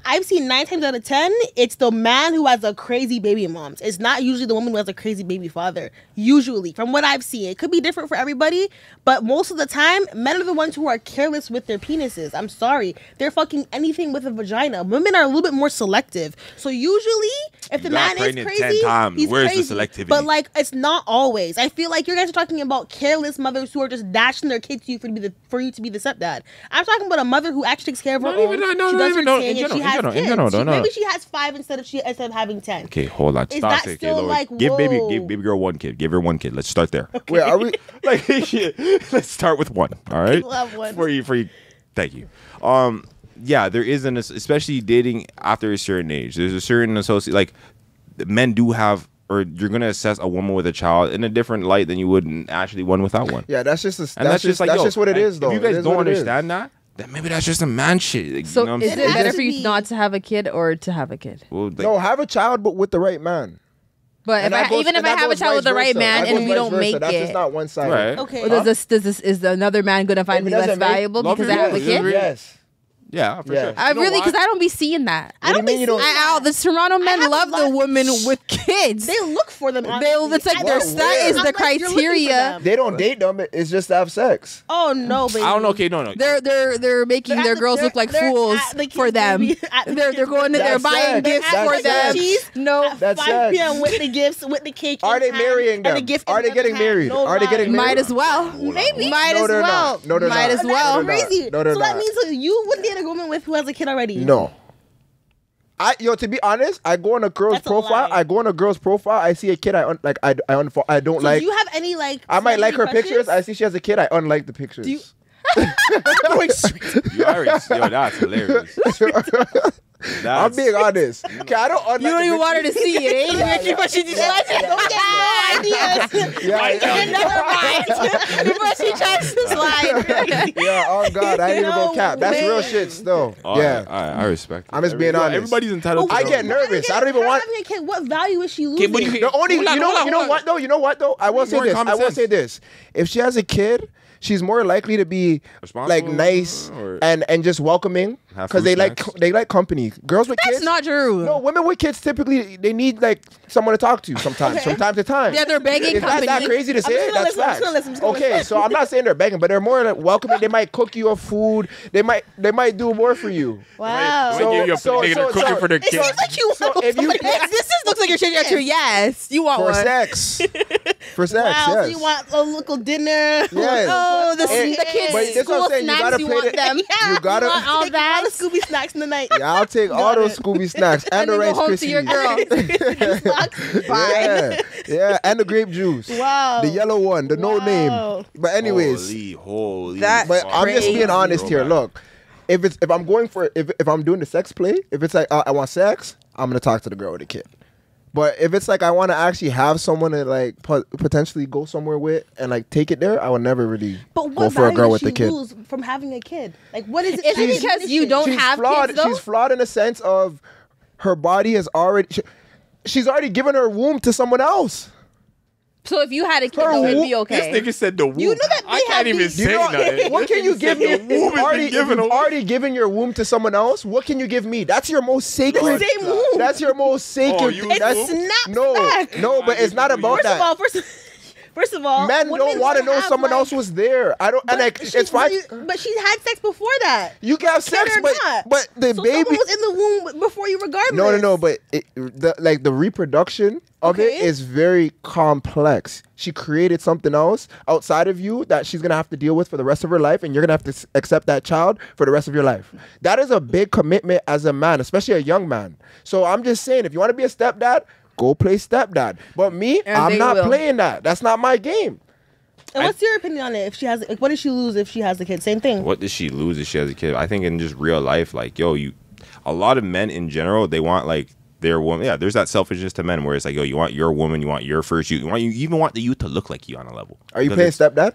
9 times out of 10, it's the man who has a crazy baby moms. It's not usually the woman who has a crazy baby father. Usually, from what I've seen. It could be different for everybody, but most of the time, men are the ones who are careless with their penises. I'm sorry. They're fucking anything with a vagina. Women are a little bit more selective. So usually, if the man is crazy, 10 times. He's Where's crazy. The selectivity? But, like, it's not always. I feel like you guys are talking about careless mothers who are just dashing their kids to you for you to be the stepdad. I'm talking about a mother who actually takes care of her own. She does her thing and she has kids. Maybe she has 5 instead of having 10. Okay, hold on. Is that still like, give baby girl 1 kid. Give her 1 kid. Let's start there. Okay. Wait, are we like? Let's start with 1. All right. We'll have 1 for you. Thank you. Yeah, there is especially dating after a certain age. There's a certain like men do have. Or you're gonna assess a woman with a child in a different light than you would actually one without one. Yeah, that's just what it is, though. If you guys don't understand that, then maybe that's just a man shit. Like, so you know is it better for you not to have a kid or to have a kid? Well, like, no, have a child, but with the right man. But if I have a child with the right man and we don't make that's it, just not one side. Right. Okay. Or is another man gonna find me less valuable because I have a kid? Yes. Yeah, for sure. I really, because I don't be seeing that. I don't mean the Toronto men love the women with kids. They look for them. It's like that is the criteria. They don't date them. It's just to have sex. Oh no, baby. I don't know. Okay, no. They're making their girls look like fools for them. They're going to they're buying gifts for them. No, that's 5 p.m. with the gifts, with the cake. Are they marrying them? Are they getting married? Are they getting married? Might as well. Maybe. Might as well. No, they're not. Might as well. Crazy. So that means you wouldn't date a woman with who has a kid already. No. To be honest, I go on a girl's profile. I see a kid. I don't like. Do you have any like? I might like her pictures. I see she has a kid. I unlike the pictures. Going straight. Yo, that's hilarious. I'm being honest. Okay, I don't. You don't even want her to see it, eh? But she just wants it. Don't get no ideas. Never mind. Before she tries to slide. Yeah. Oh God, I ain't even gonna cap. That's real shit. Still. Yeah. I respect it. I'm just being honest. Everybody's entitled. I get nervous. I don't even want. Having a kid, what value is she losing? The only, you know what though? You know what though? I will say this. If she has a kid, she's more likely to be like nice and just welcoming because they like company. Girls with kids. That's not true. No, women with kids typically they need like someone to talk to sometimes, from time to time. Yeah, they're begging. Is that crazy to say? That's facts. Okay, so I'm not saying they're begging, but they're more like welcoming. They might cook you a food. They might do more for you. Wow. Cooking for their kids. It seems like you want This just looks like you're changing answer. Yes, you want for one. Sex. For sex, wow, yes. So you want a little dinner. Yes. Oh, the kids' but this school what I'm saying, snacks, you want them. You gotta want all Take that. all the Scooby snacks in the night. Yeah, I'll take all those Scooby snacks and the Rice go home to your Krispies. girl. Bye. Yeah, and the grape juice. Wow. The yellow one, the no name. But anyways, holy. but I'm just being honest here. Look, if I'm going for if I'm doing the sex play, if it's like I want sex, I'm gonna talk to the girl with the kid. But if it's like I want to actually have someone to like potentially go somewhere with and like take it there, I would never really go for a girl with the kid. Lose from having a kid? Like, what is it? Is it because you don't have kids though? She's flawed in the sense of her body has already. She's already given her womb to someone else. So if you had a kid, that would be okay. This nigga said the womb. You know that I can't even say nothing. What can you give me? You've already given your womb to someone else. What can you give me? That's your most sacred. The same womb. That's your most sacred. No, but it's not about that. First of all, men don't want to know someone else was there. I don't, and like it's fine. But she had sex before that. You can have sex, but the so baby someone was in the womb before you, regardless. No. But the reproduction of it is very complex. She created something else outside of you that she's gonna have to deal with for the rest of her life, and you're gonna have to accept that child for the rest of your life. That is a big commitment as a man, especially a young man. So I'm just saying, if you want to be a stepdad, go play stepdad. But me, I'm not playing that. That's not my game. And what's your opinion on it? If she has, what does she lose if she has a kid? Same thing. What does she lose if she has a kid? I think in just real life, like, a lot of men in general, they want like their woman. Yeah, there's that selfishness to men where it's like, you want your woman, you want your first you even want the youth to look like you on a level. Are you playing stepdad?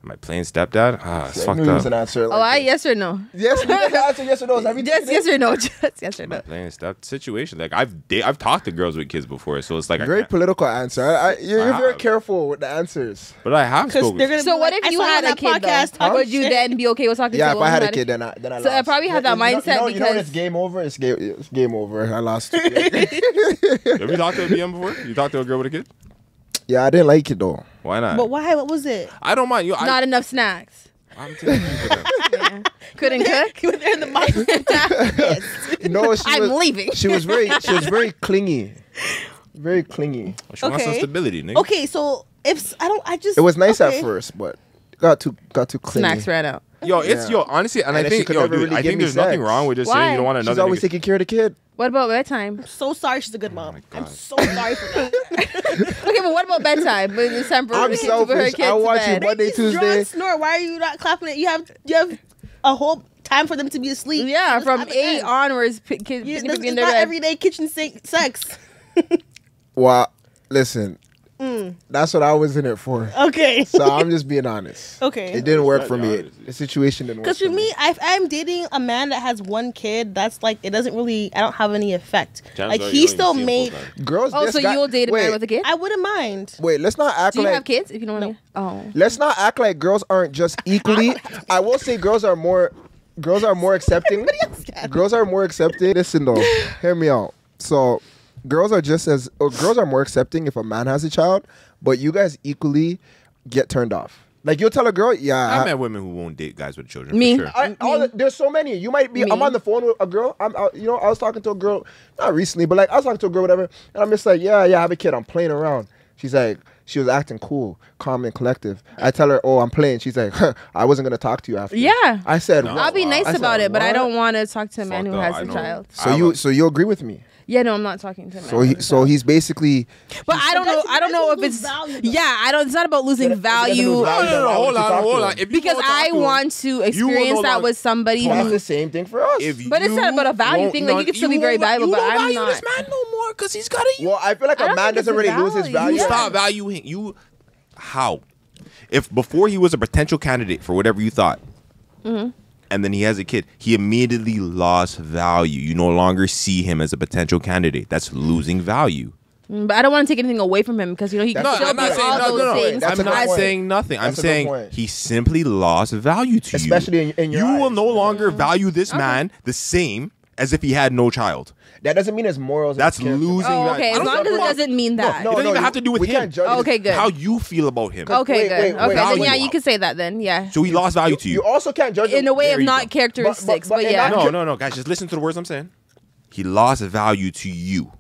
Am I playing stepdad? It's fucked up. An answer yes or no? Yes, answer yes or no. Yes or no. Just yes or no. Playing step situation. Like I've talked to girls with kids before, so it's like very political answer. You're very careful with the answers. But I have spoken. So what if you had a kid? Would you then be okay with talking to a woman? Yeah, if I had a kid, then I lost. So I probably have that mindset because you know it's game over. It's game over. I lost. Have you talked to a BM before? You talked to a girl with a kid? Yeah, I didn't like it though. Why not? But why? What was it? I don't mind. Not enough snacks. I'm telling you. Couldn't cook. You were there in the mindset. No, I'm leaving. She was very clingy. Very clingy. Well, she wants some stability, nigga. Okay, so it was nice at first, but got too clingy. Snacks ran out. Honestly, and I think I think there's nothing wrong with just saying you don't want another. She's always taking care of the kid. What about bedtime? I'm so sorry she's a good mom. I'm so sorry for that. Okay, but what about bedtime? But it's temporary. I'm selfish. I watch it Monday, Tuesday. Snore. Why are you not clapping it? You have a whole time for them to be asleep. Yeah, from 8 onwards, kids it's in their not bed. everyday kitchen sex. Well, listen. That's what I was in it for. Okay. So I'm just being honest. Okay. It didn't work for me. The situation didn't work. Because for me, if I'm dating a man that has one kid, that's like it doesn't really. I don't have any effect. Like he still made girls. Oh, so you'll date a man with a kid? I wouldn't mind. Wait, let's not act like. Do you have kids? If you don't want to. Oh. Let's not act like girls aren't just equally. I will say girls are more accepting. Girls are more accepting. Listen though, hear me out. So. Girls are more accepting if a man has a child, but you guys equally get turned off. Like you'll tell a girl, I met women who won't date guys with children. Me, for sure. There's so many. You might be. I'm on the phone with a girl. I was talking to a girl not recently, but like I was talking to a girl, whatever, and I'm just like, yeah, I have a kid. I'm playing around. She's like, she was acting cool, calm and collective. I tell her, oh, I'm playing. She's like, I wasn't going to talk to you after. Yeah. I said, I'll be nice about it, but I don't want to talk to a man who has a child. So you agree with me? Yeah, no, I'm not talking to him. So he's basically. But I don't know if it's. It's not about losing value. No, hold on. Because I want to experience that with somebody who. That's the same thing for us. But it's not about a value thing. Like you can still be very valuable, but I'm not. This man no more because he's got a. Well, I feel like a man doesn't really lose his value. You stop valuing you. How? If before he was a potential candidate for whatever you thought. And then he has a kid, he immediately lost value. You no longer see him as a potential candidate. That's losing value. But I don't want to take anything away from him because he can still do all those things. I'm not saying nothing. I'm saying he simply lost value to you. Especially in your eyes. You will no longer value this man the same as if he had no child. That doesn't mean his morals. That's losing value. Okay, as long as it doesn't mean that. It doesn't even have to do with him. Okay, good. How you feel about him. Okay, good. Okay, then yeah, you can say that then. Yeah. So he lost value to you. You also can't judge him in a way of not characteristics, but yeah. No, guys, just listen to the words I'm saying. He lost value to you.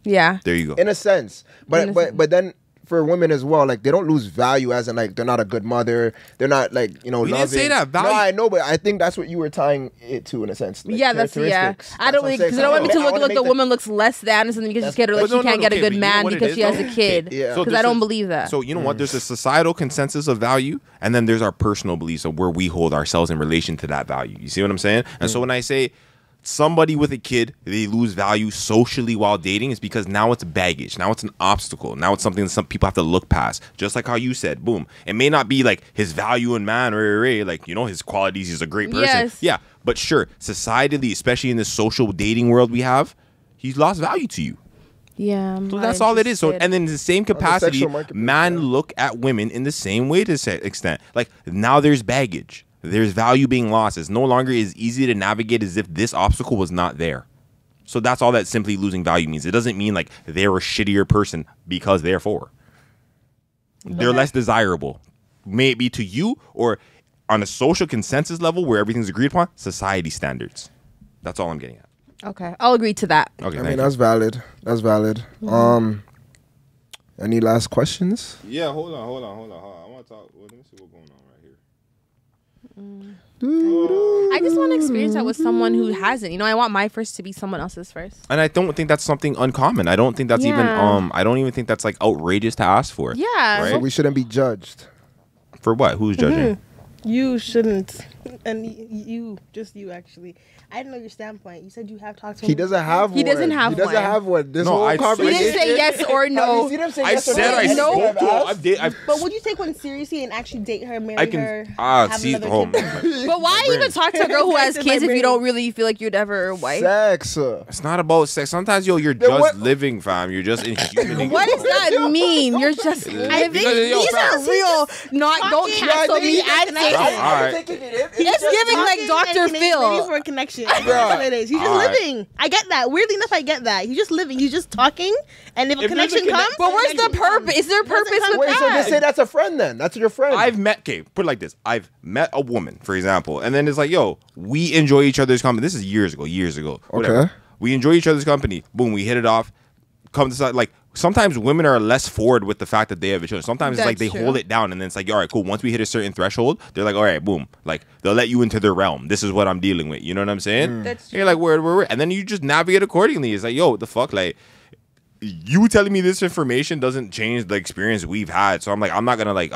Yeah. There you go. In a sense, but then for women as well, like they don't lose value as in like they're not a good mother, they're not like we loving. didn't say that value. No, I know, but I think that's what you were tying it to in a sense. Like, I don't really because I don't want me to look like the woman looks less than or something because she's scared like she can't get a good man because she has a kid. Because I don't believe that. So you know what? There's a societal consensus of value, and then there's our personal beliefs of where we hold ourselves in relation to that value. You see what I'm saying? And so when I say somebody with a kid, they lose value socially while dating, is because now it's baggage. Now it's an obstacle. Now it's something that some people have to look past. Just like how you said, boom. It may not be like his value in man, like, his qualities, he's a great person. Yes. Yeah, but sure, societally, especially in this social dating world we have, he's lost value to you. Yeah. So that's all it is. So, and then in the same capacity, men look at women in the same way to an extent. Like, now there's baggage. There's value being lost. It's no longer as easy to navigate as if this obstacle was not there. So that's all that simply losing value means. It doesn't mean like they're a shittier person because therefore they're less desirable. May it be to you or on a social consensus level where everything's agreed upon, society standards. That's all I'm getting at. Okay, I'll agree to that. Okay, I mean that's valid. That's valid. Any last questions? Yeah, hold on. I want to talk. Let me see what's going on right here. I just want to experience that with someone who hasn't. I want my first to be someone else's first. And I don't think that's something uncommon. I don't think that's even I don't even think that's like outrageous to ask for. Yeah. Right? So we shouldn't be judged. For what? Who's judging? You shouldn't. And just you actually. I didn't know your standpoint. You said you have talked to him. He doesn't have one. He doesn't have one. He doesn't have one. This No, whole I conversation. He didn't say yes or no. Have you seen him say I yes or said no? I spoke to him. But would you take one seriously and actually date her, marry her? See have the another home. kid? But why even talk to a girl who has Back to my kids if you brain. don't really feel like you'd ever wife? Sex. It's not about sex. Sometimes you're Then just what- living, fam. You're just inhuman. What does that mean? You're just living. These are real. Don't cancel me. It's giving like Dr. Phil. For a connection. That's what it is. He's just living. I get that. Weirdly enough, I get that. He's just living. He's just talking. And if a connection comes, but where's the purpose? Is there a purpose with Wait, so that? just say that's a friend then. That's your friend. Put it like this. I've met a woman, for example, and then it's like, yo, we enjoy each other's company. This is years ago. Whatever. Okay. We enjoy each other's company. Boom, we hit it off. Come to side, like sometimes women are less forward with the fact that they have a children. Sometimes it's like they hold it down and then it's like, all right, cool. Once we hit a certain threshold, they're like, all right, boom. Like they'll let you into their realm. This is what I'm dealing with. You know what I'm saying? That's You're like, where? And then you just navigate accordingly. It's like, yo, what the fuck? Like, you telling me this information doesn't change the experience we've had. So I'm like, I'm not gonna like,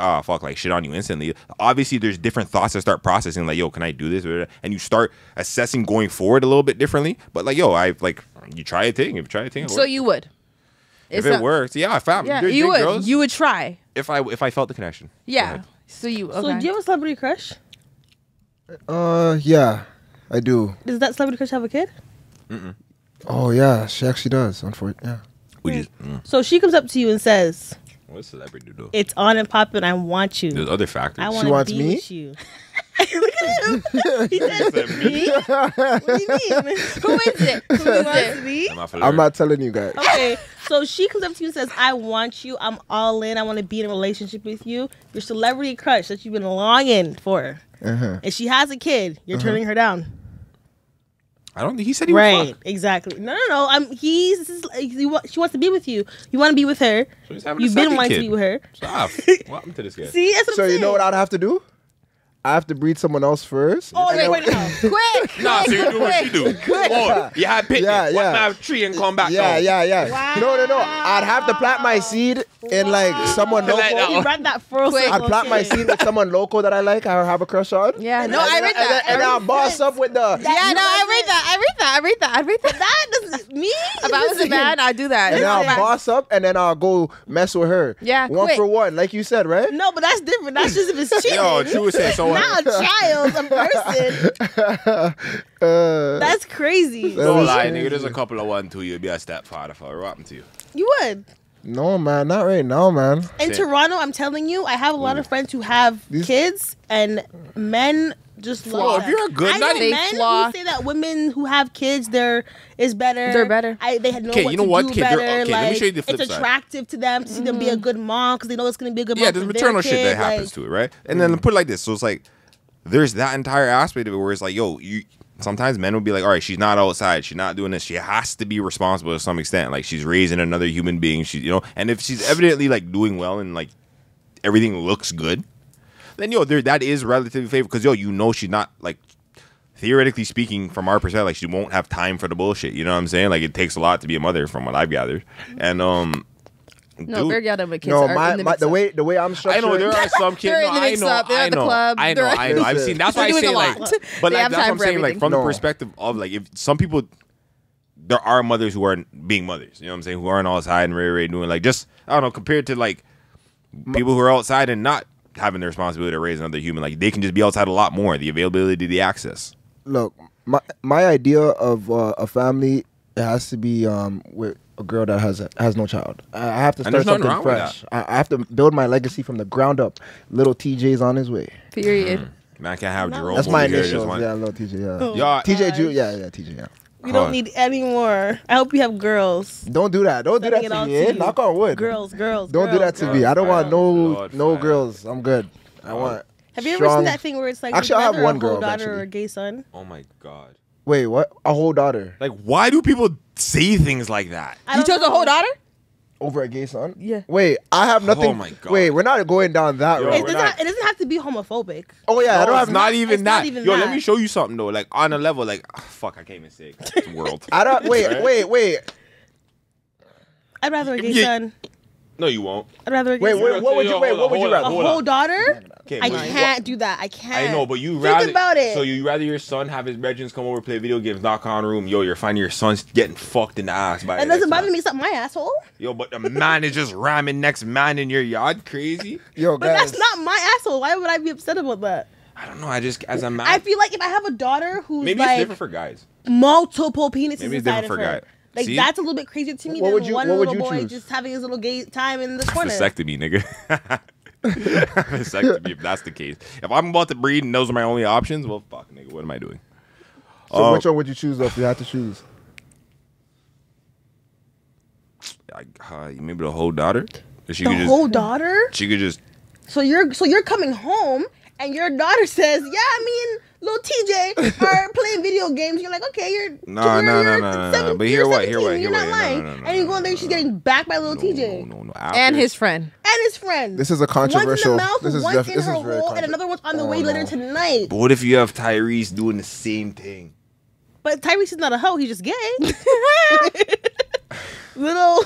shit on you instantly. Obviously, there's different thoughts that start processing. Like, yo, can I do this? And you start assessing going forward a little bit differently. But like, yo, you try a thing. If you try a thing, So you would. If it works, yeah, fam. Yeah, you would. Girls, You would try. if I felt the connection. Yeah. So you. Okay. So do you have a celebrity crush? Yeah, I do. Does that celebrity crush have a kid? Oh yeah, she actually does. Unfortunately, yeah. We just. So she comes up to you and says, What celebrity do? "It's on and popping. I want you. There's other factors. I She want to wants be me? with you." Look at him. He said, "Me? What do you mean? Who is it? Who Who is wants it? me?" I'm not telling you guys. Okay, so she comes up to you and says, "I want you. I'm all in. I want to be in a relationship with you. Your celebrity crush that you've been longing for." And she has a kid. You're turning her down. I don't think he said he would fuck. Exactly. No. She wants to be with you. You want to be with her. So you've been wanting to be with her. Stop. What happened to this guy? See, that's what I'm saying. You know what I'd have to do? I have to breed someone else first. Oh, wait, now. Quick. Nah, so you do what you do. Oh, you had picnic. What have tree and come back? Yeah. Wow. No. I'd have to plant my seed in like someone local. You brought that first. I'd plant my seed with someone local that I like, I have a crush on. Yeah, no, I read that. And I'll boss up with the... I read that. That doesn't me. If I was a man, I'd do that. And I'll boss up and then I'll go mess with her. Yeah, one for one, like you said, right? No, but that's different. That's just if it's cheating. Yo, True was saying so. Not a child, a person. That's crazy. Don't lie, nigga. There's a couple of 1, 2 you'd be a stepfather for. What happened to you? You would. No, man, not right now, man. In Toronto, I'm telling you, I have a lot of friends who have kids, and men just love if you're a good, men who say that women who have kids, they're better. They're better. They had Okay, you know what? Do better. Okay, let me show you the flip it's side. attractive to them to see them be a good mom because they know it's going to be a good mom. Yeah, there's maternal shit that happens to it, right? And then put it like this. So it's like, there's that entire aspect of it where it's like, yo, sometimes men will be like, all right, she's not outside, she's not doing this, she has to be responsible to some extent. Like, she's raising another human being, and if she's evidently like doing well and like everything looks good, then that is relatively favorable because she's not like, theoretically speaking, from our perspective, like she won't have time for the bullshit. You know what I'm saying? Like, it takes a lot to be a mother, from what I've gathered. And no, they're young with kids. No, the way I'm structured. I know there are some kids. They're in the mix-up. They're at the club. I know. I've seen. That's why I say like, but like that's what I'm saying. Like from the perspective of like, if some people, there are mothers who aren't being mothers. You know what I'm saying? Who aren't outside and really doing like just I don't know. Compared to like people who are outside and not having the responsibility to raise another human, like they can just be outside a lot more. The availability, the access. Look, my idea of a family, it has to be with a girl that has no child. I have to start something fresh. I have to build my legacy from the ground up. Little TJ's on his way. Period. Man, I can't have Jerome. That's my initials. Yeah, little TJ. Yeah. TJ Ju. Yeah, TJ. Yeah. We don't need any more. I hope you have girls. Don't do that. Don't do that to me. Knock on wood. Girls. Don't do that to me. I don't want no girls. I'm good. I want. Have you ever seen that thing where it's like actually I have one girl, daughter or a gay son? Oh my god. Wait, what? A whole daughter? Like, why do people say things like that? You chose a whole daughter? Over a gay son? Yeah. Wait, I have nothing. Oh my god. Wait, we're not going down that road. It doesn't have to be homophobic. Oh yeah, I don't have not even that. Even let me show you something though. Like on a level, like fuck, I can't even say it. World. I don't. Wait. I'd rather a gay son. No, you won't. I'd rather a gay son. What would you rather? A whole daughter? Okay, I can't do that. I can't. I know, but you think about it. So you rather your son have his regents come over, play video games, knock on room. Yo, you're finding your son's getting fucked in the ass by. That doesn't bother me. It's not my asshole. Yo, but the man is just ramming next man in your yard, crazy. Yo, but that's not my asshole. Why would I be upset about that? I don't know. I just as a man, I feel like if I have a daughter who's maybe like it's different for guys. Multiple penises maybe it's inside different of for her. guys. Like See? That's a little bit crazier to me than one little boy choose? just having his little gay time in the corner. Vasectomy, nigga. Vasectomy, if that's the case. If I'm about to breed and those are my only options, well, fuck, nigga, what am I doing? So which one would you choose though if you had to choose? Maybe the whole daughter. Whole daughter? She could just. So you're coming home and your daughter says, "Yeah, me and little TJ are playing video games." You're like, "Okay, you're no. But hear what? You're not lying." And you go in there, she's getting backed by little TJ. No. And his friend. This is a controversial. One's in the mouth, one's in her hole, and another one's on the way later tonight. But what if you have Tyrese doing the same thing? But Tyrese is not a hoe; he's just gay. Little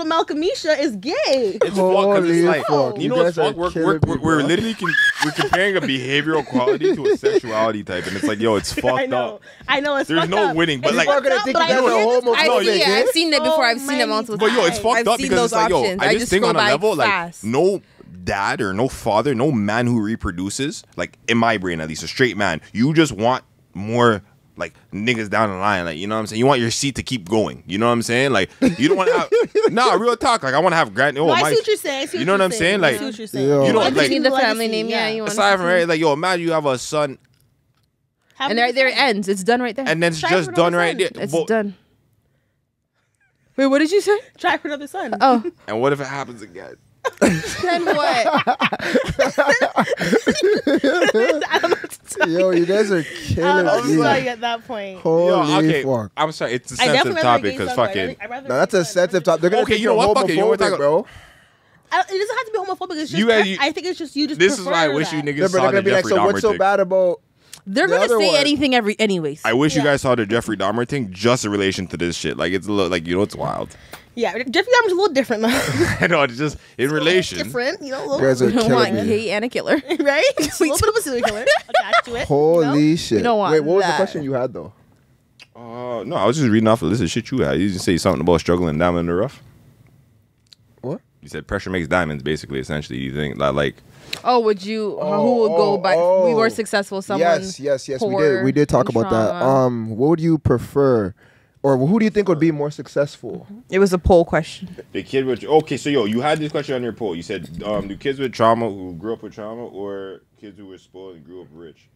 Malcolmisha is gay. It's fuck. You know what's fuck? We're literally we're comparing a behavioral quality to a sexuality type, and it's like, yo, it's fucked up. I know it's There's fucked no up. winning, but like, I've seen it before. I've seen it multiple times. But yo, it's fucked up because it's like, yo, I just think on a level like no dad or no father, no man who reproduces, like in my brain at least, a straight man, you just want more. Like niggas down the line, like, you know what I'm saying? You want your seat to keep going. You know what I'm saying? Like, you don't want to have real talk. Like, I want to have grand. I see what you're saying. You know what I'm saying? Like, you don't like the family name. Yeah, you want. Aside from right, like, yo, imagine you have a son, and there it ends. It's done right there. And then it's just done right there. It's done. Wait, what did you say? Try for another son. Oh. And what if it happens again? Then what? I don't know what to Yo, you guys are killing I'm me. sorry at that point. Holy fuck. I'm sorry. It's a sensitive topic because fucking. No, that's a sensitive topic. They're gonna Okay, think you know you're what? Fuck it. You know what homophobic, we're bro. It doesn't have to be homophobic. It's just You guys- I think it's just you just. This is why I prefer wish you that. niggas They're saw gonna the be like, Jeffrey so Dahmer what's so thing. bad about They're the gonna other say one? anything anyways. I wish you guys saw the Jeffrey Dahmer thing just in relation to this shit. Like it's a little like it's wild. Yeah, Jeffrey Dahmer's a little different though. I know it's just in relation. Different, you know. A You little, guys are We don't want killing me. hate and a killer. right? A little bit of a serial killer attached to it. Holy shit. don't want Wait, what was the that. question you had though? No, I was just reading off a list of shit you had. You just say something about struggling diamond in the rough. What? You said pressure makes diamonds. Basically, essentially, you think that like Oh, would you? Who would go by? We were successful. Someone. Yes. poor We did talk and about that. trauma. What would you prefer, or who do you think would be more successful? It was a poll question. the kid with okay. So you had this question on your poll. You said do kids with trauma who grew up with trauma or kids who were spoiled and grew up rich?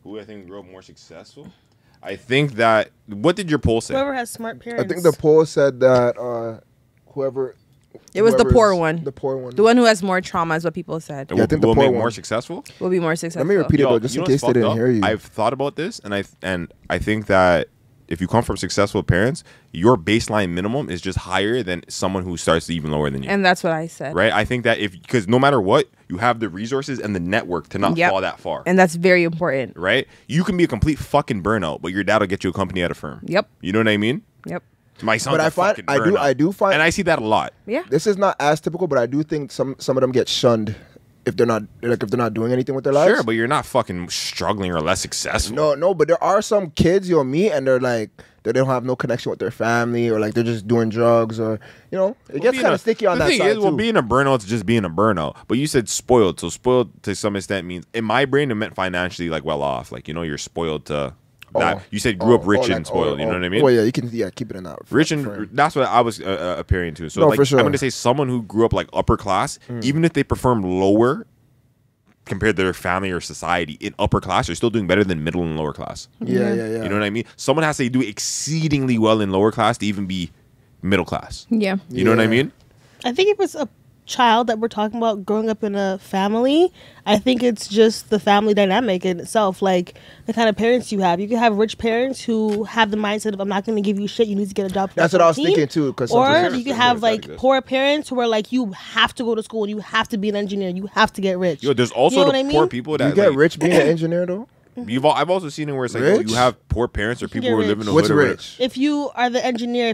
Who I think grew up more successful? I think that. What did your poll say? Whoever has smart parents. I think the poll said that whoever. It was the whoever's- poor one. The poor one. The one who has more trauma is what people said. Yeah, I think the will poor make one. more successful. Will be more successful. Let me repeat it though, just in case they didn't hear you. I've thought about this, and I think that if you come from successful parents, your baseline minimum is just higher than someone who starts even lower than you. And that's what I said. Right? I think that because no matter what, you have the resources and the network to not fall that far. And that's very important. Right? You can be a complete fucking burnout, but your dad will get you a company at a firm. Yep. You know what I mean? Yep. My son's But a fucking burnout. I do find, and I see that a lot. Yeah. this is not as typical, but I do think some of them get shunned if they're not doing anything with their lives. Sure, but you're not fucking struggling or less successful. No, but there are some kids you'll meet and they're like they don't have no connection with their family or like they're just doing drugs or it gets kind of sticky on that side The thing is, too. being a burnout is just being a burnout. But you said spoiled, so spoiled to some extent means in my brain it meant financially like well off. Like you're spoiled to that. You said grew up rich and spoiled. You know what I mean? Well, yeah, you can keep it in that. Rich and that's what I was appearing to. So No, like for sure. I'm going to say someone who grew up like upper class, even if they perform lower compared to their family or society in upper class, they're still doing better than middle and lower class. Yeah. You know what I mean? Someone has to do exceedingly well in lower class to even be middle class. Yeah. You know what I mean? I think if it's a child that we're talking about growing up in a family, I think it's just the family dynamic in itself, like the kind of parents you have. You can have rich parents who have the mindset of I'm not going to give you shit, you need to get a job. That's what I was thinking too. Or you can have like poor parents who are like you have to go to school and you have to be an engineer, you have to get rich. Yo, there's also You know the what I poor mean? people that You get like, rich being an engineer though. I've also seen it where it's like Rich? you have poor parents or people get who rich. live in the What's hood or whatever. rich? If you are the engineer,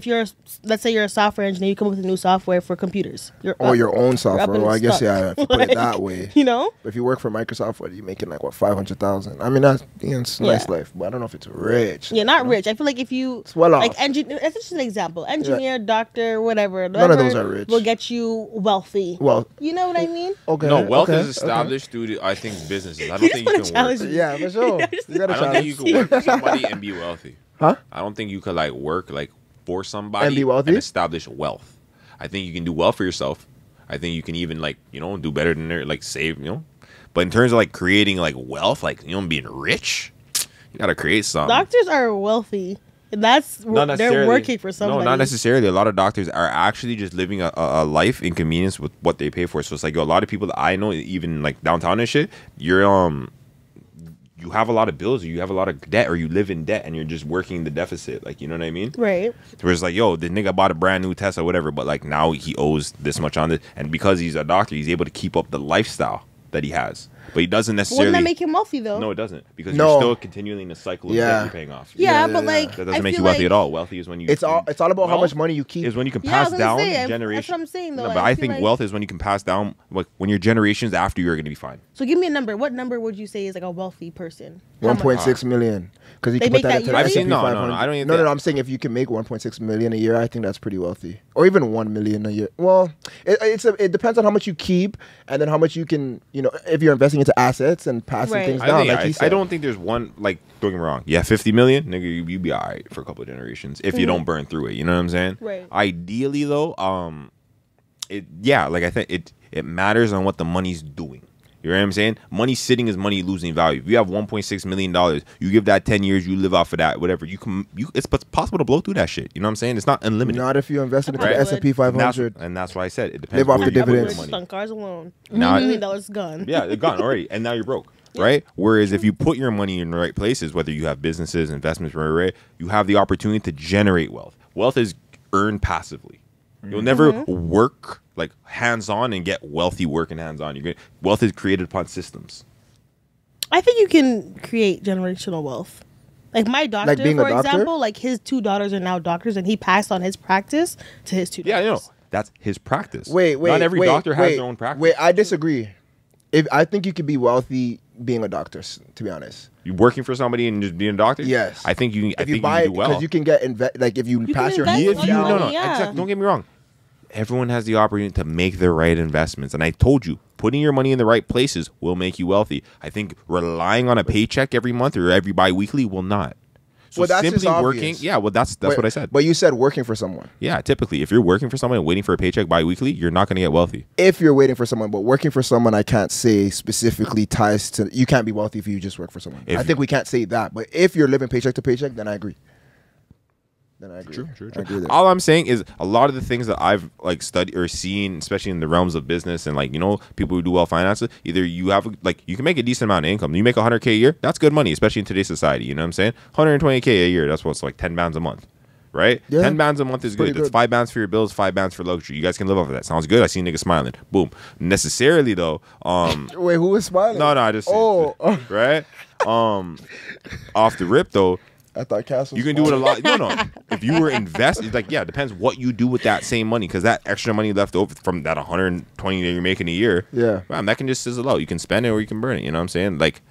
let's say you're a software engineer, you come up with a new software for computers. Or up. your own software. in Well, I guess stuff. if you put it that way. You know? If you work for Microsoft, what are you making like 500,000? I mean it's a nice life, but I don't know if it's rich. Yeah, not rich. I feel like if you It's well like off. engineer, that's just an example. Engineer, doctor, whatever. None of those are rich. Will get you wealthy. Well, You know what I mean? okay. No, wealth okay, is established through, I think, businesses. I don't You think just you wanna can challenge work. me. Yeah, for sure. You gotta I don't think you challenge. can work for somebody and be wealthy. Huh? I don't think you could like work like for somebody And be wealthy? establish wealth. I think you can do well for yourself. I think you can even like do better than their like save. But in terms of like creating like wealth, like being rich, you gotta create something. Doctors are wealthy. That's Not they're necessarily. working for somebody. No, not necessarily. A lot of doctors are actually just living a life inconvenience with what they pay for. So it's like a lot of people that I know, even like downtown and shit, you have a lot of bills, or you have a lot of debt, or you live in debt, and you're just working the deficit. Like, you know what I mean? Right. Where it's like, yo, the nigga bought a brand new Tesla, whatever, but like now he owes this much on it, and because he's a doctor, he's able to keep up the lifestyle that he has. But he doesn't necessarily. Wouldn't that make him wealthy though? No, it doesn't, because No. you're still continuing in the cycle of debt you're paying off. Yeah, Yeah, but yeah. like That doesn't I make you feel wealthy like- at all. Wealthy is when you. It's all about how much money you keep. Is when you can Yeah, I pass was gonna down say, that's generation. what I'm saying, though. No, but I I feel think like- wealth is when you can pass down, like when your generations after you are going to be fine. So give me a number. What number would you say is like a wealthy person? How much? 1.6 million. Because you They can make put that that into the yearly? S&P No, 500. I don't even No, think- I'm saying if you can make 1.6 million a year, I think that's pretty wealthy. Or even 1 million a year. Well, it depends on how much you keep and then how much you can, if you're investing into assets and passing Right. things I, down. think, Like he I said. don't think there's one, like, don't get me wrong. Yeah, 50 million, nigga, you be all right for a couple of generations if you don't burn through it. You know what I'm saying? Right. Ideally, though, like I think it matters on what the money's doing. You know what I'm saying? Money sitting is money losing value. If you have $1.6 million, you give that 10 years, you live off of that, whatever. It's possible to blow through that shit. You know what I'm saying? It's not unlimited. Not if you invested into Right. the S&P 500. And that's why I said it depends Live off where the you put dividends. the money. On cars alone. Now- $1 million gone. Yeah, they're gone already, and now you're broke. right? Whereas if you put your money in the right places, whether you have businesses, investments, right, you have the opportunity to generate wealth. Wealth is earned passively. You'll never work like hands-on and get wealthy working hands-on. Wealth is created upon systems. I think you can create generational wealth. Like my doctor, Like being for a doctor? example, like his 2 daughters are now doctors, and he passed on his practice to his 2 daughters. Yeah, I know. That's his practice. Wait. Not every doctor has their own practice. Wait, I disagree. I think you could be wealthy being a doctor, to be honest. You working for somebody and just being a doctor? Yes. I think you. I think you buy can do well. because you can get like if you pass your invest years on down. money. No. Yeah. Exactly. Don't get me wrong. Everyone has the opportunity to make the right investments, and I told you, putting your money in the right places will make you wealthy. I think relying on a paycheck every month or every bi-weekly will not. So Well, that's just simply obvious. working, yeah. Well, that's what I said. But you said working for someone. Yeah, typically, if you're working for someone and waiting for a paycheck bi-weekly, you're not going to get wealthy. If you're waiting for someone, but working for someone, I can't say specifically ties to. You can't be wealthy if you just work for someone. I think we can't say that. But if you're living paycheck to paycheck, then I agree. True. I agree there. All I'm saying is a lot of the things that I've like studied or seen, especially in the realms of business and like, you know, people who do well finances, either you have like, you can make a decent amount of income. You make $100K a year, that's good money, especially in today's society. You know what I'm saying? $120K a year, that's what's like 10 bands a month, right? Yeah, 10 bands a month is good. That's 5 bands for your bills, 5 bands for luxury. You guys can live off of that. Sounds good. I see niggas smiling. Boom. Necessarily though, Wait, who was smiling? no, I just right? Off the rip though, I thought Cass was you can do it a lot. No. If you were invested, like, yeah, it depends what you do with that same money, because that extra money left over from that 120 that you're making a year, man, that can just sizzle out. You can spend it or you can burn it. You know what I'm saying? Like,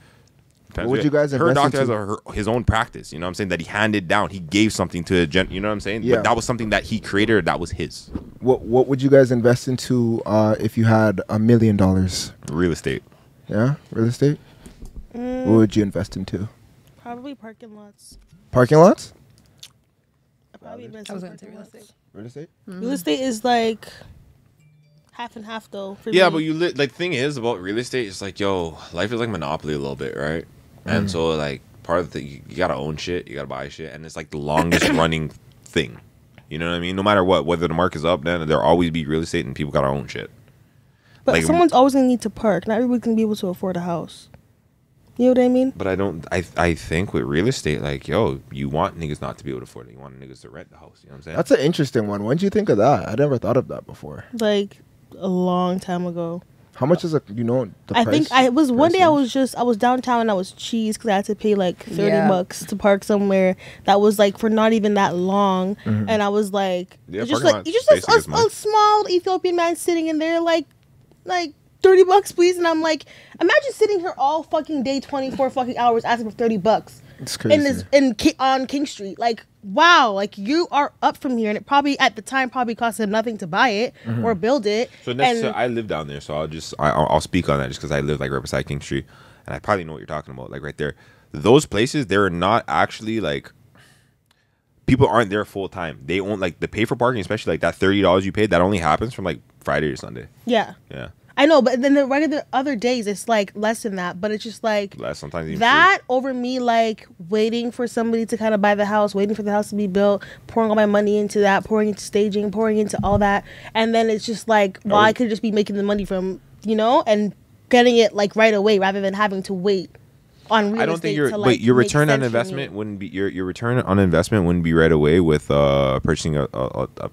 what would you guys her invest doctor into? has his own practice. You know what I'm saying? That he handed down. He gave something to a you know what I'm saying? Yeah. But that was something that he created. That was his. What would you guys invest into if you had $1 million? Real estate. Yeah, real estate. What would you invest into? Probably parking lots. Parking lots. I probably invest I was in going to say parking real lots. estate. Real estate. Real estate is like half and half though. For Yeah, me. but like the thing is about real estate, it's like, yo, life is like Monopoly a little bit, right? And so like part of the thing, you gotta own shit, you gotta buy shit, and it's like the longest running thing. You know what I mean? No matter what, whether the market's up, then there'll always be real estate, and people gotta own shit. But like, someone's always gonna need to park. Not everybody's gonna be able to afford a house. You know what I mean? But I think with real estate, like, yo, you want niggas not to be able to afford it. You want niggas to rent the house. You know what I'm saying? That's an interesting one. When did you think of that? I never thought of that before. Like a long time ago. How much is the I price? think I was one price day I range? was downtown and I was cheese because I had to pay like $30 to park somewhere that was like for not even that long, and I was like, Yeah, just parking like lot's you just basically as a much. small Ethiopian man sitting in there like $30 please, and I'm like, imagine sitting here all fucking day 24 fucking hours asking for $30 It's crazy. on King Street. Like, wow, like you are up from here, and it probably at the time probably cost him nothing to buy it or build it. So I live down there, so I'll speak on that just because I live like right beside King Street, and I probably know what you're talking about. Like right there, those places, they're not actually like, people aren't there full time. They own like the pay for parking, especially like that $30 you paid. That only happens from like Friday or Sunday. Yeah. Yeah, I know, but then the regular other days it's like less than that. But it's just like less sometimes even that over me like waiting for somebody to kind of buy the house, waiting for the house to be built, pouring all my money into that, pouring into staging, pouring into all that, and then it's just like, well, I could just be making the money from and getting it like right away rather than having to wait on real I don't estate think to, like, your make return on sense for investment me. wouldn't be your return on investment wouldn't be right away with purchasing a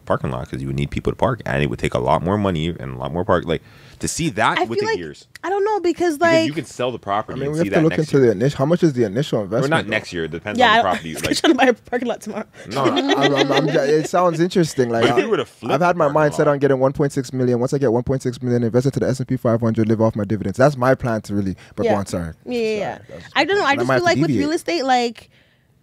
parking lot, because you would need people to park, and it would take a lot more money and a lot more park. Like, to see that I would feel take like years. I don't know because You can sell the I property mean, and we see have that to look next into year. the initial. How much is the initial Or investment? not though? next year. It depends on the property. I'm Like, trying to buy a parking lot tomorrow. no, It sounds interesting. Like, But if you were to flip I've had my the parking mindset lot- on getting 1.6 million. Once I get 1.6 million, invest it to the S&P 500, live off my dividends. That's my plan to really. But go on, sorry. Yeah. Sorry, I don't know. I might just have feel to like with deviate. real estate, like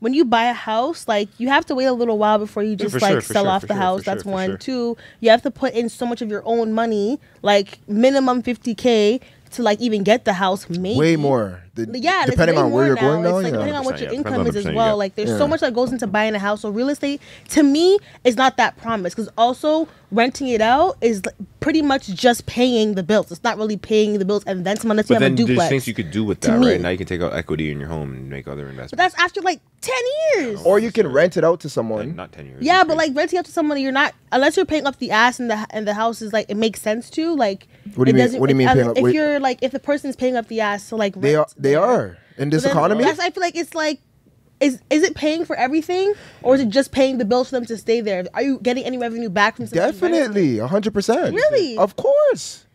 when you buy a house, like you have to wait a little while before you just for like sure, sell off the house. That's for one. sure. Two, you have to put in so much of your own money, like minimum $50K to like even get the house. Maybe Way more. Yeah, and depending it's way on where more you're now. going now. It's like Yeah. depending on what your 100%, yeah. income is Depends as on the well. percent you Like there's get. so Yeah. much that goes into buying a house. So real estate to me is not that promise, because also renting it out is pretty much just paying the bills. It's not really paying the bills and then some unless you But have a then duplex. there's things you could do with To that, me. right? Now you can take out equity in your home and make other investments. But that's after like 10 years. Or you can rent it out to someone. Not 10 years. Yeah, but like renting out to someone, you're not, unless you're paying up the ass and the house is like, it makes sense to like. What do you mean? doesn't- What do you mean? if- Paying up? If Wait, you're like, if the person's paying up the ass to like they rent They are in this economy. I feel like it's like, is it paying for everything, or is it just paying the bills for them to stay there? Are you getting any revenue back from? Definitely, 100%. Really? Of course.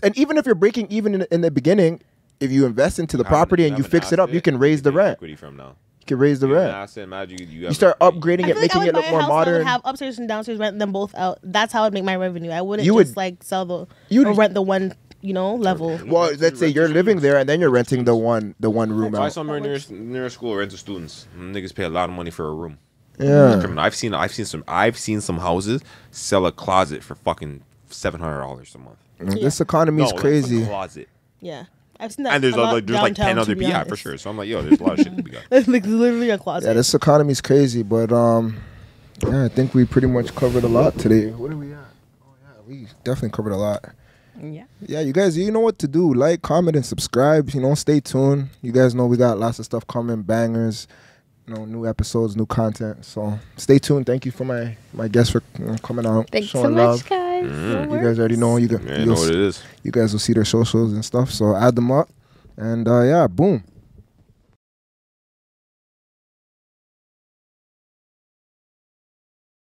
And even if you're breaking even in the beginning, if you invest into the property and you fix it up, you can raise the rent. Equity from now. You can raise the rent. You start upgrading it, making it look more modern. I would have upstairs and downstairs, rent them both out. That's how I'd make my revenue. I wouldn't just like sell or rent the one, level. Well, let's say you're living there and then you're renting the one room out. Buy somewhere near school, rent to students. Niggas pay a lot of money for a room. Yeah. I've seen some houses sell a closet for fucking $700 a month. This economy is crazy. Closet. Yeah. I've seen that. And there's like 10 other people. Yeah, for sure. So I'm like, yo, there's a lot of shit to be got. It's like literally a closet. Yeah, this economy is crazy, but I think we pretty much covered a lot today. What are we at? Oh yeah, we definitely covered a lot. Yeah. Yeah, you guys, you know what to do. Like, comment, and subscribe. Stay tuned. You guys know we got lots of stuff coming, bangers. New episodes, new content. So stay tuned. Thank you for my guests for coming out. Thanks so much, guys. You guys already know. You know what it is. You guys will see their socials and stuff. So add them up. And boom.